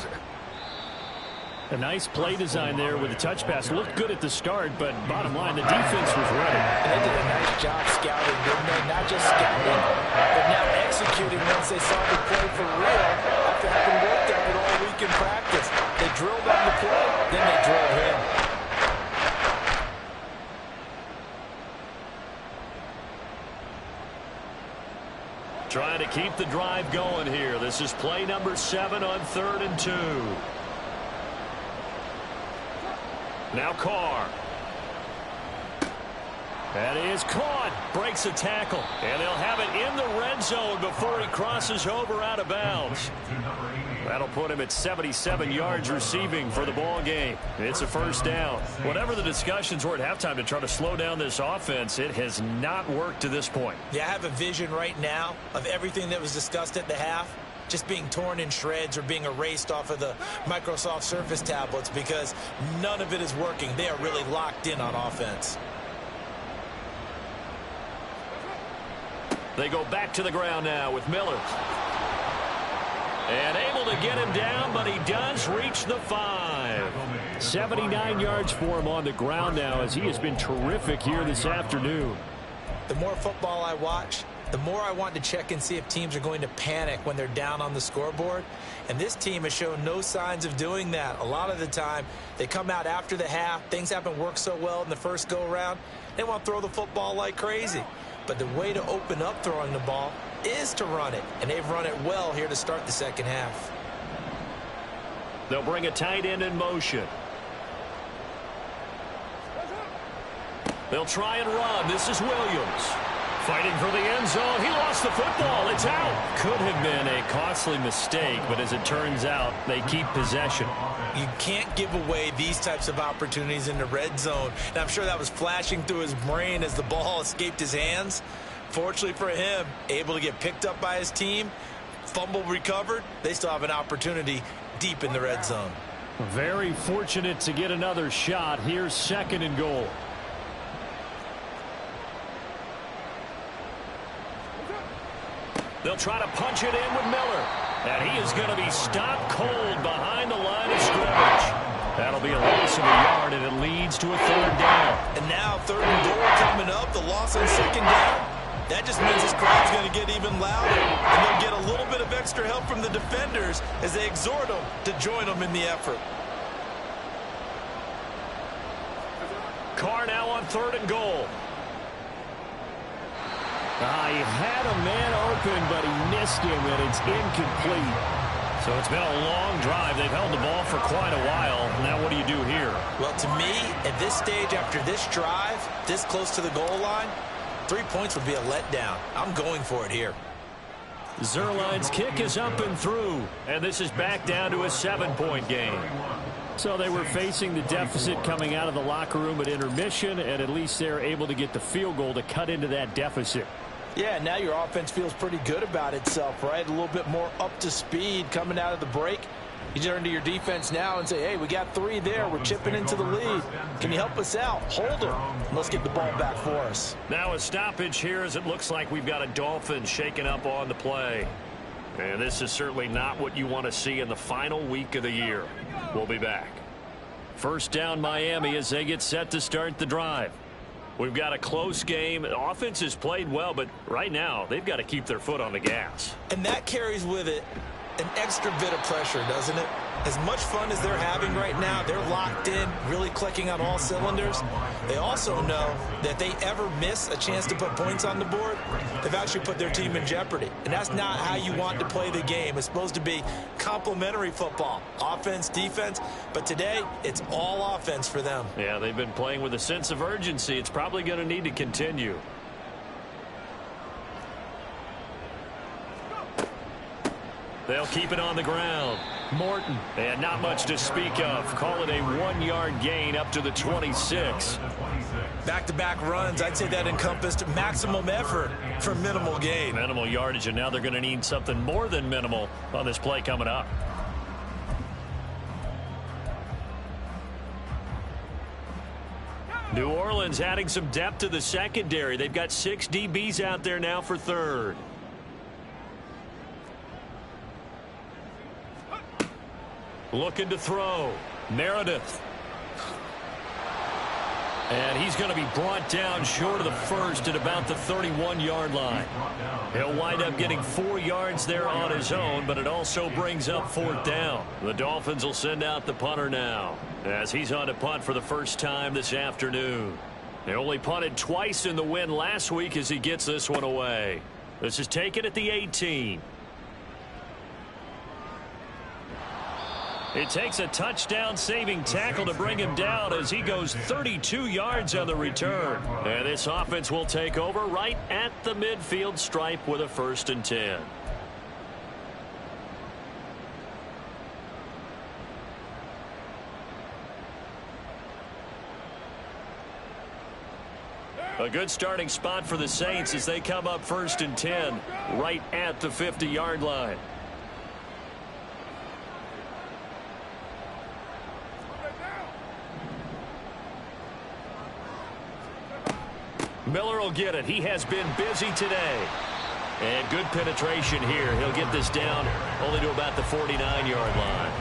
A nice play design there with the touch pass. Looked good at the start, but bottom line, the defense was ready. And they did a nice job scouting, didn't they? Not just scouting, but now executing once they saw the play for real after having worked on it all week in practice. They drilled on the play, then they drilled him. Trying to keep the drive going here. This is play number 7 on 3rd and 2. Now Carr. That is caught. Breaks a tackle. And they'll have it in the red zone before he crosses over out of bounds. That'll put him at 77 yards receiving for the ball game. It's a 1st down. Whatever the discussions were at halftime to try to slow down this offense, it has not worked to this point. Yeah, I have a vision right now of everything that was discussed at the half just being torn in shreds or being erased off of the Microsoft Surface tablets because none of it is working. They are really locked in on offense. They go back to the ground now with Miller. And able to get him down, but he does reach the 5. 79 yards for him on the ground now as he has been terrific here this afternoon. The more football I watch, the more I want to check and see if teams are going to panic when they're down on the scoreboard. And this team has shown no signs of doing that. A lot of the time, they come out after the half. Things haven't worked so well in the first go-around. They want to throw the football like crazy. But the way to open up throwing the ball is to run it. And they've run it well here to start the second half. They'll bring a tight end in motion. They'll try and run. This is Williams. Fighting for the end zone. He lost the football. It's out. Could have been a costly mistake, but as it turns out, they keep possession. You can't give away these types of opportunities in the red zone. And I'm sure that was flashing through his brain as the ball escaped his hands. Fortunately for him, able to get picked up by his team, fumble recovered. They still have an opportunity deep in the red zone. Very fortunate to get another shot. Here's 2nd and goal. They'll try to punch it in with Miller. And he is going to be stopped cold behind the line of scrimmage. That'll be a loss of a yard, and it leads to a 3rd down. And now 3rd and goal coming up, the loss on 2nd down. That just means this crowd's going to get even louder. And they'll get a little bit of extra help from the defenders as they exhort them to join them in the effort. Carr now on 3rd and goal. He had a man open, but he missed him, and it's incomplete. So it's been a long drive. They've held the ball for quite a while. Now what do you do here? Well, to me, at this stage, after this drive, this close to the goal line, 3 points would be a letdown. I'm going for it here. Zerline's kick is up and through, and this is back down to a 7-point game. So they were facing the deficit coming out of the locker room at intermission, and at least they're able to get the field goal to cut into that deficit. Yeah, now your offense feels pretty good about itself, right? A little bit more up to speed coming out of the break. You turn to your defense now and say, hey, we got 3 there. We're chipping into the lead. Can you help us out? Hold her. Let's get the ball back for us. Now a stoppage here as it looks like we've got a Dolphin shaking up on the play. And this is certainly not what you want to see in the final week of the year. We'll be back. 1st down Miami as they get set to start the drive. We've got a close game. The offense has played well, but right now they've got to keep their foot on the gas. And that carries with it an extra bit of pressure, doesn't it? As much fun as they're having right now, they're locked in, really clicking on all cylinders. They also know that they ever miss a chance to put points on the board, they've actually put their team in jeopardy. And that's not how you want to play the game. It's supposed to be complementary football, offense, defense. But today, it's all offense for them. Yeah, they've been playing with a sense of urgency. It's probably going to need to continue. They'll keep it on the ground. Morton, and not much to speak of. Call it a 1-yard gain up to the 26. Back-to-back runs, I'd say that encompassed maximum effort for minimal gain. Minimal yardage, and now they're going to need something more than minimal on this play coming up. New Orleans adding some depth to the secondary. They've got 6 DBs out there now for third. Looking to throw. Meredith. And he's going to be brought down short of the first at about the 31-yard line. He'll wind up getting 4 yards there on his own, but it also brings up 4th down. The Dolphins will send out the punter now, as he's on to punt for the first time this afternoon. They only punted twice in the win last week as he gets this one away. This is taken at the 18. It takes a touchdown-saving tackle to bring him down as he goes 32 yards on the return. And this offense will take over right at the midfield stripe with a 1st and 10. A good starting spot for the Saints as they come up 1st and 10 right at the 50-yard line. Miller will get it. He has been busy today. And good penetration here. He'll get this down only to about the 49-yard line.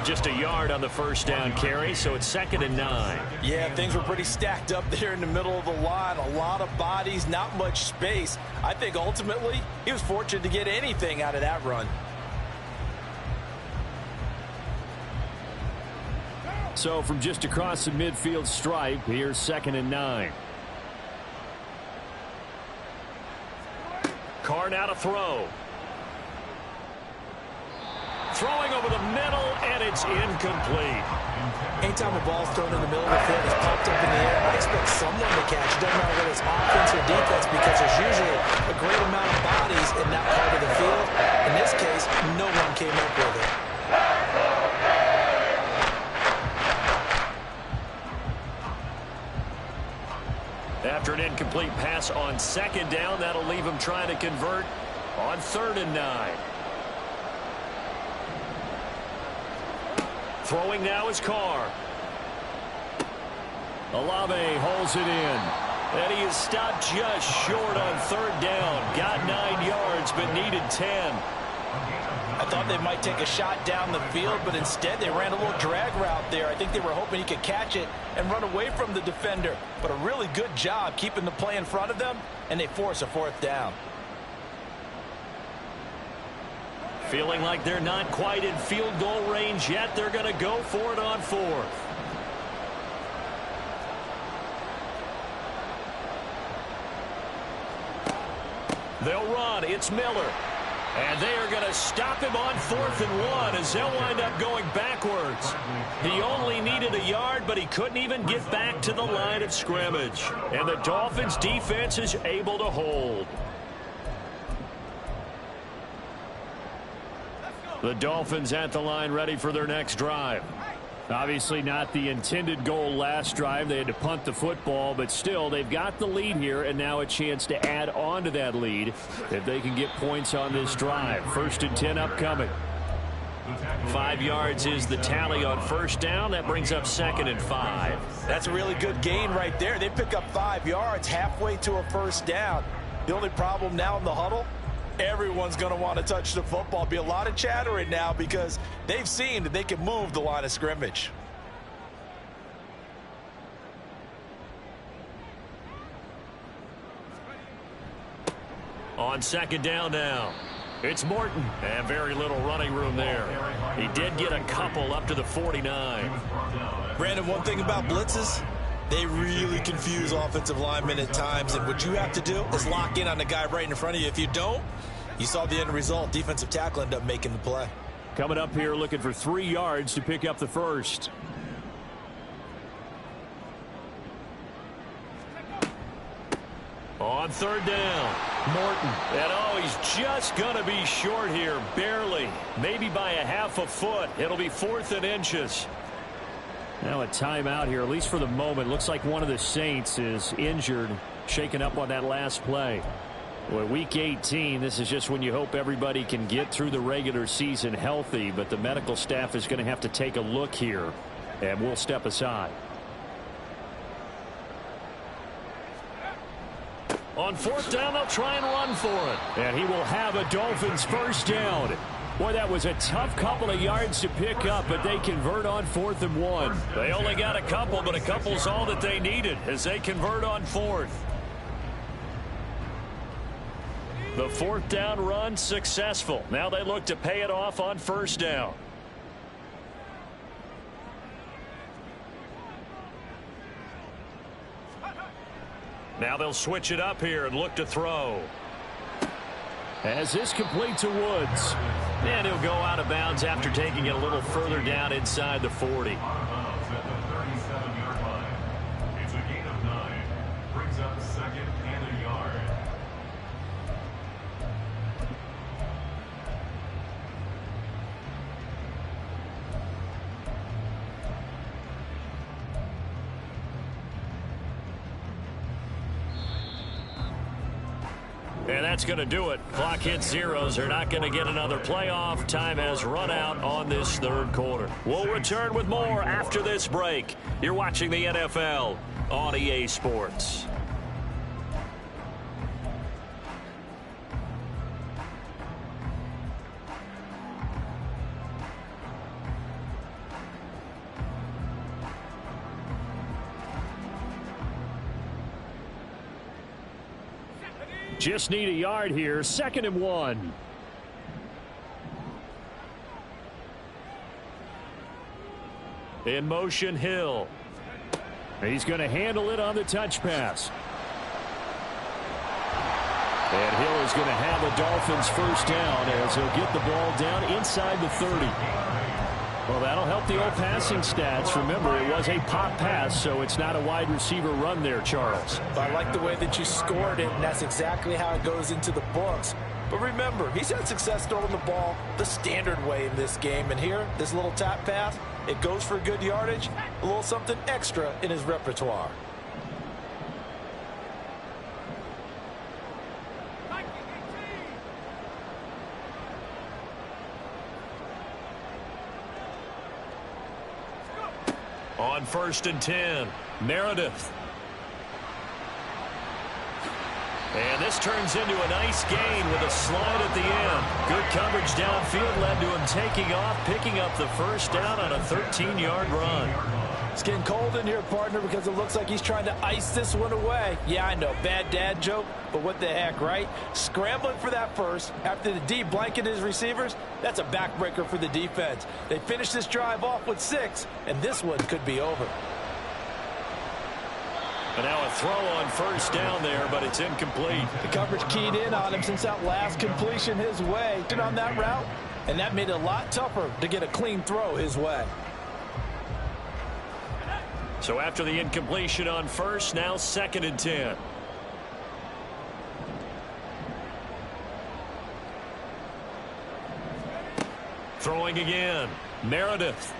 Just a yard on the 1st down carry, so it's 2nd and 9. Yeah, things were pretty stacked up there in the middle of the line. A lot of bodies, not much space. I think ultimately he was fortunate to get anything out of that run. So from just across the midfield stripe, here's 2nd and 9. Carr now to throw. Throwing over the middle, and it's incomplete. Anytime a ball's thrown in the middle of the field, it's popped up in the air, I expect someone to catch it. Doesn't matter whether it's offense or defense, because there's usually a great amount of bodies in that part of the field. In this case, no one came up with it. After an incomplete pass on 2nd down, that'll leave him trying to convert on 3rd and 9. Throwing now is Carr. Olave holds it in. And he is stopped just short on 3rd down. Got 9 yards, but needed 10. I thought they might take a shot down the field, but instead they ran a little drag route there. I think they were hoping he could catch it and run away from the defender. But a really good job keeping the play in front of them, and they force a 4th down. Feeling like they're not quite in field goal range yet. They're going to go for it on 4th. They'll run. It's Miller. And they are going to stop him on 4th and 1 as they'll wind up going backwards. He only needed a yard, but he couldn't even get back to the line of scrimmage. And the Dolphins' defense is able to hold. The Dolphins at the line ready for their next drive. Obviously not the intended goal last drive. They had to punt the football, but still they've got the lead here and now a chance to add on to that lead if they can get points on this drive. 1st and 10 upcoming. 5 yards is the tally on 1st down. That brings up 2nd and 5. That's a really good gain right there. They pick up 5 yards halfway to a 1st down. The only problem now in the huddle, everyone's going to want to touch the football. Be a lot of chattering now because they've seen that they can move the line of scrimmage. On 2nd down now. It's Morton, and very little running room there. He did get a couple up to the 49. Brandon, one thing about blitzes, they really confuse offensive linemen at times, and what you have to do is lock in on the guy right in front of you. If you don't, you saw the end result. Defensive tackle ended up making the play. Coming up here looking for 3 yards to pick up the first. On third down, Morton. And he's just going to be short here, barely. Maybe by a half a foot. It'll be 4th and inches. Now a timeout here, at least for the moment. Looks like one of the Saints is injured, shaken up on that last play. Well, week 18, this is just when you hope everybody can get through the regular season healthy, but the medical staff is going to have to take a look here, and we'll step aside. On 4th down, they'll try and run for it. And he will have a Dolphins first down. Boy, that was a tough couple of yards to pick up, but they convert on 4th and 1. They only got a couple, but a couple's all that they needed as they convert on 4th. The 4th down run successful. Now they look to pay it off on 1st down. Now they'll switch it up here and look to throw. As this complete to Woods. And he'll go out of bounds after taking it a little further down inside the 40. It's a gain of 9. Brings up 2nd and a yard. And that's going to do it. Clock hits zeros. They're not going to get another playoff. Time has run out on this 3rd quarter. We'll return with more after this break. You're watching the NFL on EA Sports. Just need a yard here. 2nd and 1. In motion, Hill. He's going to handle it on the touch pass. And Hill is going to have a Dolphins first down as he'll get the ball down inside the 30. Well, that'll help the old passing stats. Remember, it was a pop pass, so it's not a wide receiver run there, Charles. I like the way that you scored it, and that's exactly how it goes into the books. But remember, he's had success throwing the ball the standard way in this game. And here, this little tap pass, it goes for good yardage, a little something extra in his repertoire. On 1st and 10, Meredith. And this turns into a nice gain with a slide at the end. Good coverage downfield led to him taking off, picking up the first down on a 13-yard run. It's getting cold in here, partner, because it looks like he's trying to ice this one away. Yeah, I know, bad dad joke, but what the heck, right? Scrambling for that first after the D blanketed his receivers, that's a backbreaker for the defense. They finished this drive off with 6, and this one could be over. And now a throw on first down there, but it's incomplete. The coverage keyed in on him since that last completion his way on that route, and that made it a lot tougher to get a clean throw his way. So after the incompletion on first, now 2nd and 10. Throwing again, Meredith.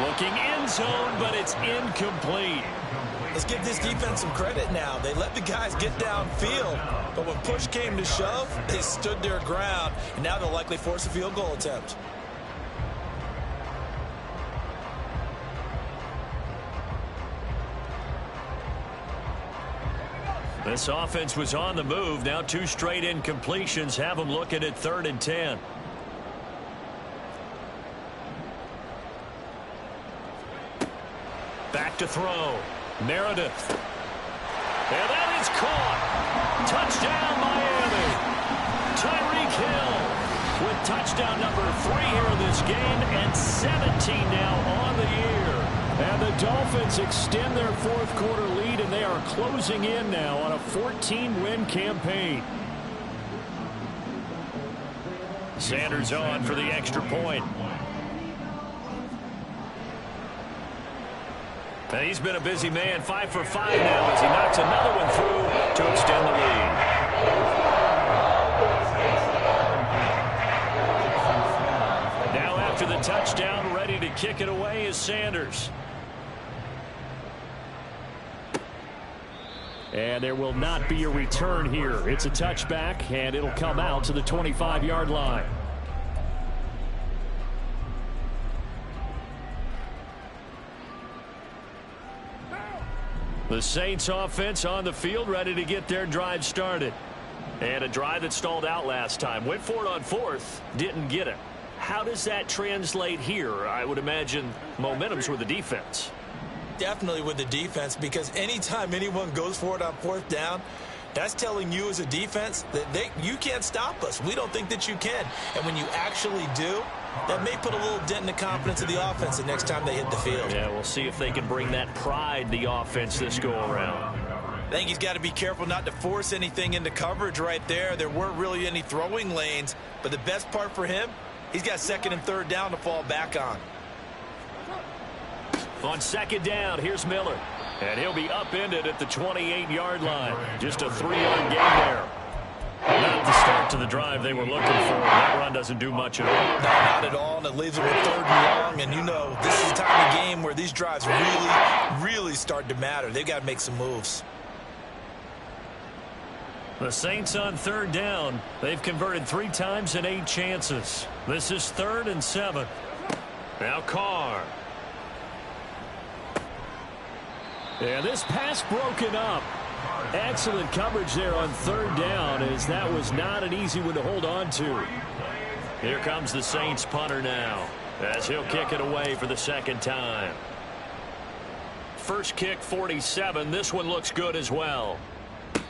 Looking end zone, but it's incomplete. Let's give this defense some credit now. They let the guys get downfield, but when push came to shove, they stood their ground, and now they'll likely force a field goal attempt. This offense was on the move. Now 2 straight incompletions have them looking at 3rd and 10. Back to throw. Meredith. And that is caught. Touchdown, Miami. Tyreek Hill with touchdown number 3 here in this game, and 17 now on the year. And the Dolphins extend their fourth quarter lead, and they are closing in now on a 14-win campaign. Sanders on for the extra point. And he's been a busy man, 5 for 5 now as he knocks another one through to extend the lead. Now after the touchdown, ready to kick it away is Sanders. And there will not be a return here. It's a touchback, and it'll come out to the 25-yard line. The Saints offense on the field, ready to get their drive started. And a drive that stalled out last time. Went for it on fourth, didn't get it. How does that translate here? I would imagine momentum's with the defense. Definitely with the defense, because anytime anyone goes for it on fourth down, that's telling you as a defense that you can't stop us. We don't think that you can. And when you actually do, that may put a little dent in the confidence of the offense the next time they hit the field. Yeah, we'll see if they can bring that pride, the offense, this go-around. I think he's got to be careful not to force anything into coverage right there. There weren't really any throwing lanes, but the best part for him, he's got second and third down to fall back on. On second down, here's Miller. And he'll be upended at the 28-yard line. Just a 3-yard gain there. Not the start to the drive they were looking for. That run doesn't do much at all. No, not at all, and it leaves it with third and long. And you know, this is the time of the game where these drives really start to matter. They've got to make some moves. The Saints on third down. They've converted 3 times in 8 chances. This is 3rd and 7. Now Carr. And this pass broken up. Excellent coverage there on third down, as that was not an easy one to hold on to. Here comes the Saints punter now, as he'll kick it away for the second time. First kick, 47. This one looks good as well.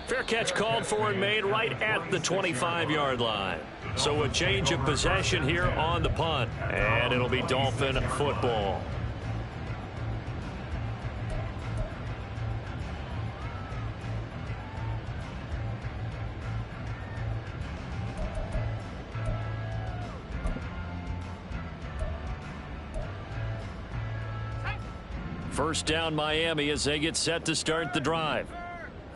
Fair catch called for and made right at the 25-yard line. So a change of possession here on the punt, and it'll be Dolphin football. First down Miami as they get set to start the drive.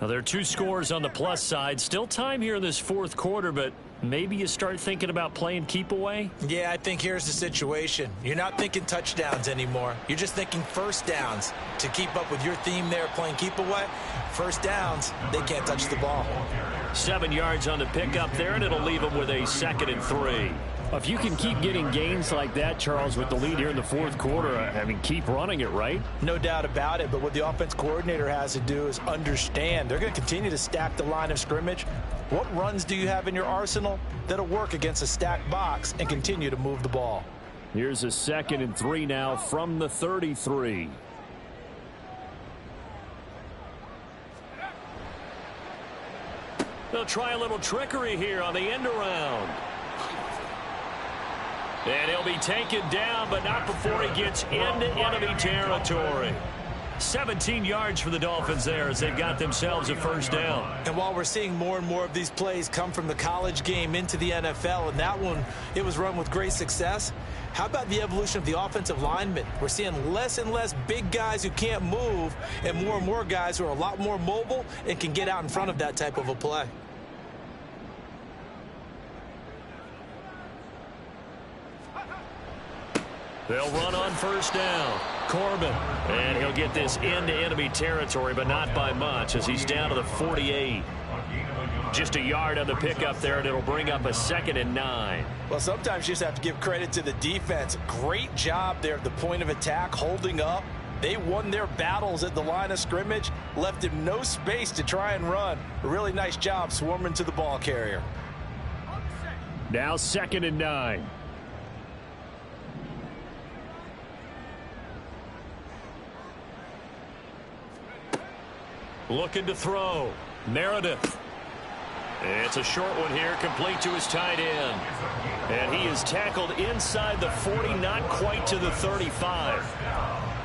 Now, there are 2 scores on the plus side. Still time here in this fourth quarter, but maybe you start thinking about playing keep away? Yeah, I think here's the situation. You're not thinking touchdowns anymore. You're just thinking first downs. To keep up with your theme there, playing keep away, first downs, they can't touch the ball. 7 yards on the pickup there, and it'll leave them with a 2nd and 3. If you can keep getting gains like that, Charles, with the lead here in the fourth quarter, I mean, keep running it, right? No doubt about it, but what the offense coordinator has to do is understand they're going to continue to stack the line of scrimmage. What runs do you have in your arsenal that'll work against a stacked box and continue to move the ball? Here's a 2nd and 3 now from the 33. They'll try a little trickery here on the end around. And he'll be taken down, but not before he gets into enemy territory. 17 yards for the Dolphins there as they've got themselves a first down. And while we're seeing more and more of these plays come from the college game into the NFL, and that one, it was run with great success, how about the evolution of the offensive linemen? We're seeing less and less big guys who can't move and more guys who are a lot more mobile and can get out in front of that type of a play. They'll run on first down. Corbin. And he'll get this into enemy territory, but not by much as he's down to the 48. Just a yard on the pickup there, and it'll bring up a 2nd and 9. Well, sometimes you just have to give credit to the defense. Great job there at the point of attack, holding up. They won their battles at the line of scrimmage, left him no space to try and run. A really nice job swarming to the ball carrier. Now 2nd and 9. Looking to throw. Meredith. It's a short one here, complete to his tight end. And he is tackled inside the 40, not quite to the 35.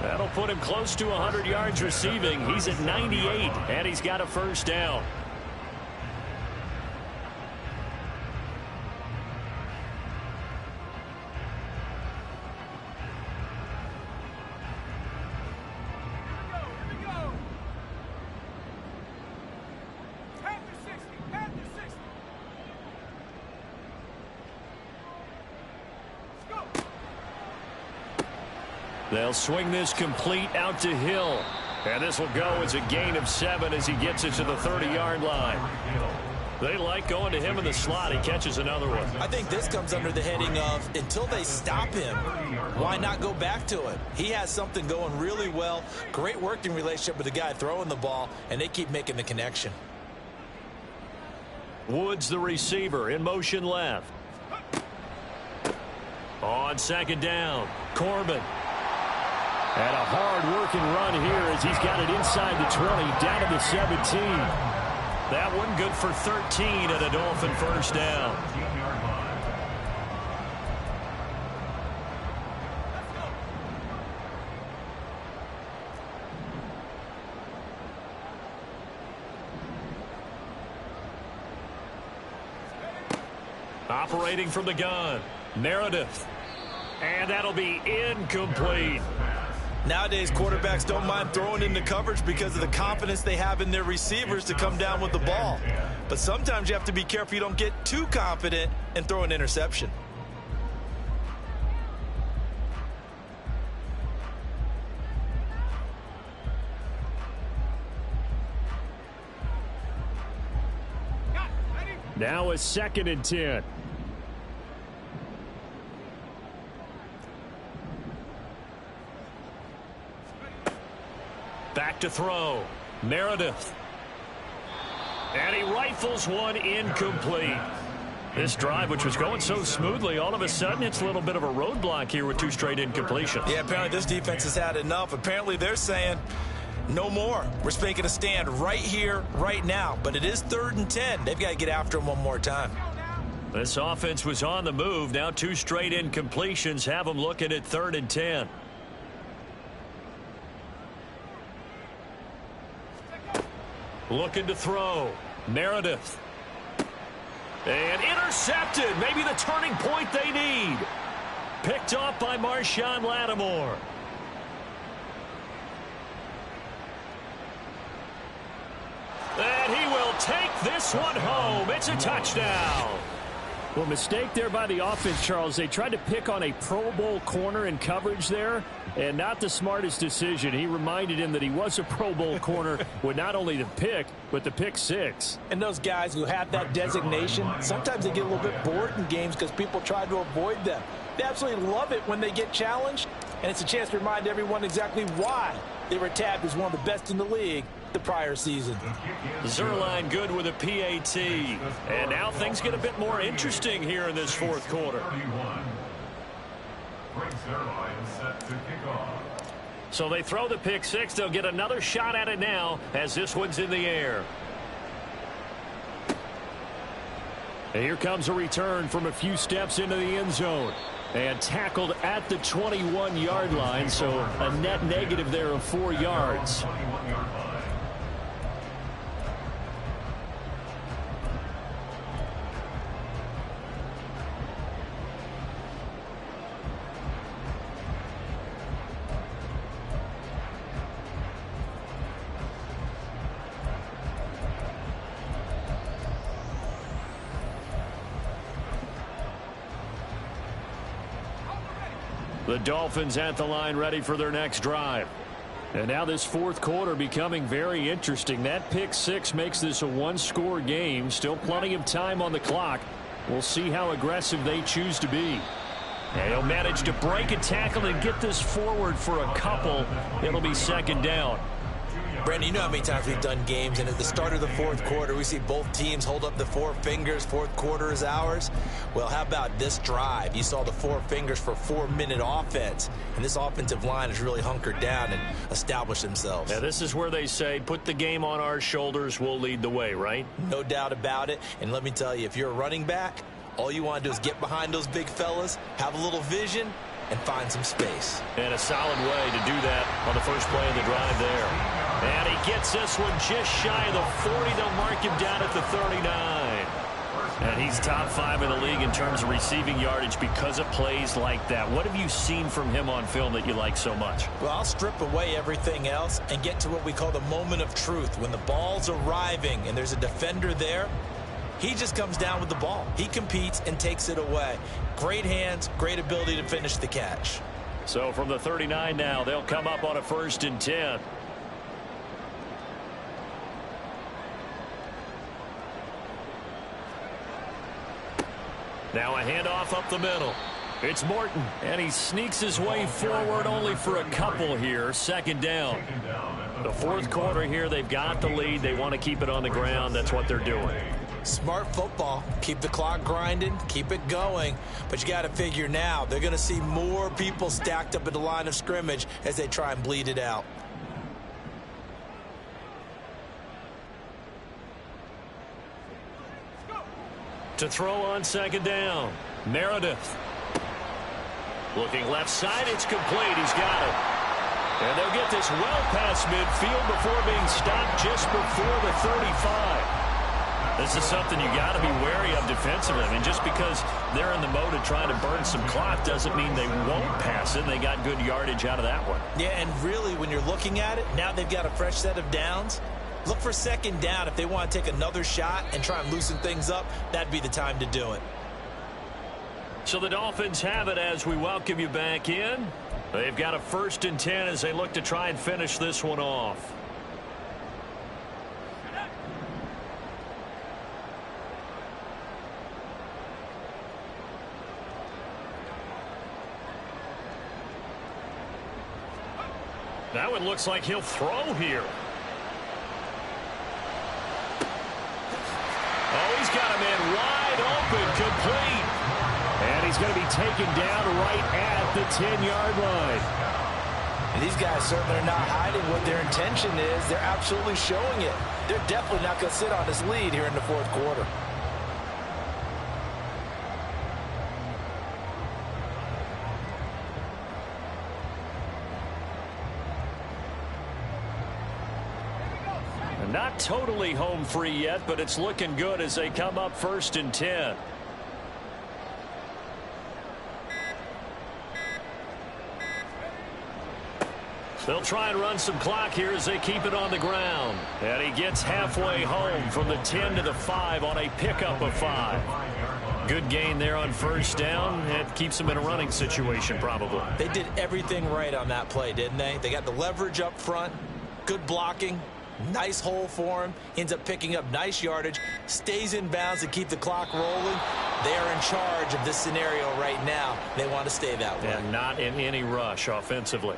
That'll put him close to 100 yards receiving. He's at 98, and he's got a first down. They'll swing this complete out to Hill. And this will go as a gain of 7 as he gets it to the 30-yard line. They like going to him in the slot. He catches another one. I think this comes under the heading of until they stop him, why not go back to him? He has something going really well. Great working relationship with the guy throwing the ball, and they keep making the connection. Woods, the receiver, in motion left. On second down, Corbin. And a hard-working run here as he's got it inside the 20, down to the 17. That one good for 13 and a Dolphin first down. Operating from the gun, Meredith. And that'll be incomplete. Nowadays, quarterbacks don't mind throwing into coverage because of the confidence they have in their receivers to come down with the ball. But sometimes you have to be careful you don't get too confident and throw an interception. Now a 2nd and 10. Back to throw. Meredith. And he rifles one incomplete. This drive, which was going so smoothly, all of a sudden it's a little bit of a roadblock here with 2 straight incompletions. Yeah, apparently this defense has had enough. Apparently they're saying no more. We're making a stand right here, right now. But it is 3rd and 10. They've got to get after him one more time. This offense was on the move. Now 2 straight incompletions have them looking at 3rd and 10. Looking to throw. Meredith. And intercepted. Maybe the turning point they need. Picked off by Marshawn Lattimore. And he will take this one home. It's a touchdown. Well, mistake there by the offense, Charles. They tried to pick on a Pro Bowl corner in coverage there, and not the smartest decision. He reminded him that he was a Pro Bowl corner with not only the pick, but the pick 6. And those guys who have that designation, sometimes they get a little bit bored in games because people try to avoid them. They absolutely love it when they get challenged, and it's a chance to remind everyone exactly why they were tabbed as one of the best in the league the prior season. Zerline good with a PAT. And now things get a bit more interesting here in this 4th quarter. So they throw the pick 6. They'll get another shot at it now as this one's in the air. And here comes a return from a few steps into the end zone. And tackled at the 21-yard line, so a net negative there of 4 yards. The Dolphins at the line ready for their next drive. And now this 4th quarter becoming very interesting. That pick 6 makes this a 1-score game. Still plenty of time on the clock. We'll see how aggressive they choose to be. And he'll manage to break a tackle and get this forward for a couple. It'll be 2nd down. Brandon, you know how many times we've done games, and at the start of the fourth quarter, we see both teams hold up the four fingers, fourth quarter is ours. Well, how about this drive? You saw the four fingers for 4-minute offense, and this offensive line has really hunkered down and established themselves. Yeah, this is where they say, put the game on our shoulders, we'll lead the way, right? No doubt about it, and let me tell you, if you're a running back, all you want to do is get behind those big fellas, have a little vision, and find some space. And a solid way to do that on the first play of the drive there. And he gets this one just shy of the 40. They'll mark him down at the 39. And he's top 5 in the league in terms of receiving yardage because of plays like that. What have you seen from him on film that you like so much? Well, I'll strip away everything else and get to what we call the moment of truth. When the ball's arriving and there's a defender there, he just comes down with the ball. He competes and takes it away. Great hands, great ability to finish the catch. So from the 39 now, they'll come up on a 1st and 10. Now a handoff up the middle. It's Morton, and he sneaks his way forward only for a couple here. 2nd down. The fourth quarter here, they've got the lead. They want to keep it on the ground. That's what they're doing. Smart football. Keep the clock grinding. Keep it going. But you got to figure now, they're going to see more people stacked up at the line of scrimmage as they try and bleed it out. To throw on 2nd down. Meredith. Looking left side. It's complete. He's got it. And they'll get this well past midfield before being stopped just before the 35. This is something you got to be wary of defensively. I mean, just because they're in the mode of trying to burn some clock doesn't mean they won't pass it. They got good yardage out of that one. Yeah, and really, when you're looking at it, now they've got a fresh set of downs. Look for 2nd down. If they want to take another shot and try and loosen things up, that'd be the time to do it. So the Dolphins have it as we welcome you back in. They've got a 1st and 10 as they look to try and finish this one off. That one looks like he'll throw here. Oh, he's got a man wide open, complete. And he's going to be taken down right at the 10-yard line. And these guys certainly are not hiding what their intention is. They're absolutely showing it. They're definitely not going to sit on this lead here in the fourth quarter. Not totally home free yet, but it's looking good as they come up 1st and 10. They'll try and run some clock here as they keep it on the ground. And he gets halfway home from the 10 to the 5 on a pickup of 5. Good gain there on 1st down. It keeps them in a running situation probably. They did everything right on that play, didn't they? They got the leverage up front, good blocking. Nice hole for him. Ends up picking up nice yardage. Stays in bounds to keep the clock rolling. They are in charge of this scenario right now. They want to stay that way. And not in any rush offensively.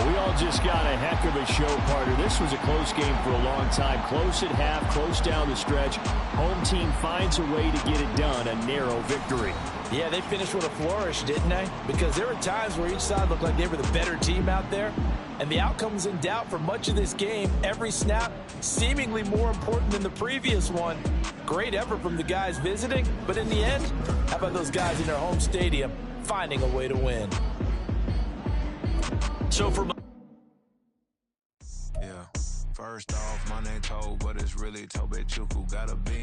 We all just got a heck of a show, partner. This was a close game for a long time. Close at half, close down the stretch. Home team finds a way to get it done. A narrow victory. Yeah, they finished with a flourish, didn't they? Because there were times where each side looked like they were the better team out there. And the outcome was in doubt for much of this game. Every snap seemingly more important than the previous one. Great effort from the guys visiting. But in the end, how about those guys in their home stadium finding a way to win? So for first off, my name Toe, but it's really Tobe Chuku. Gotta be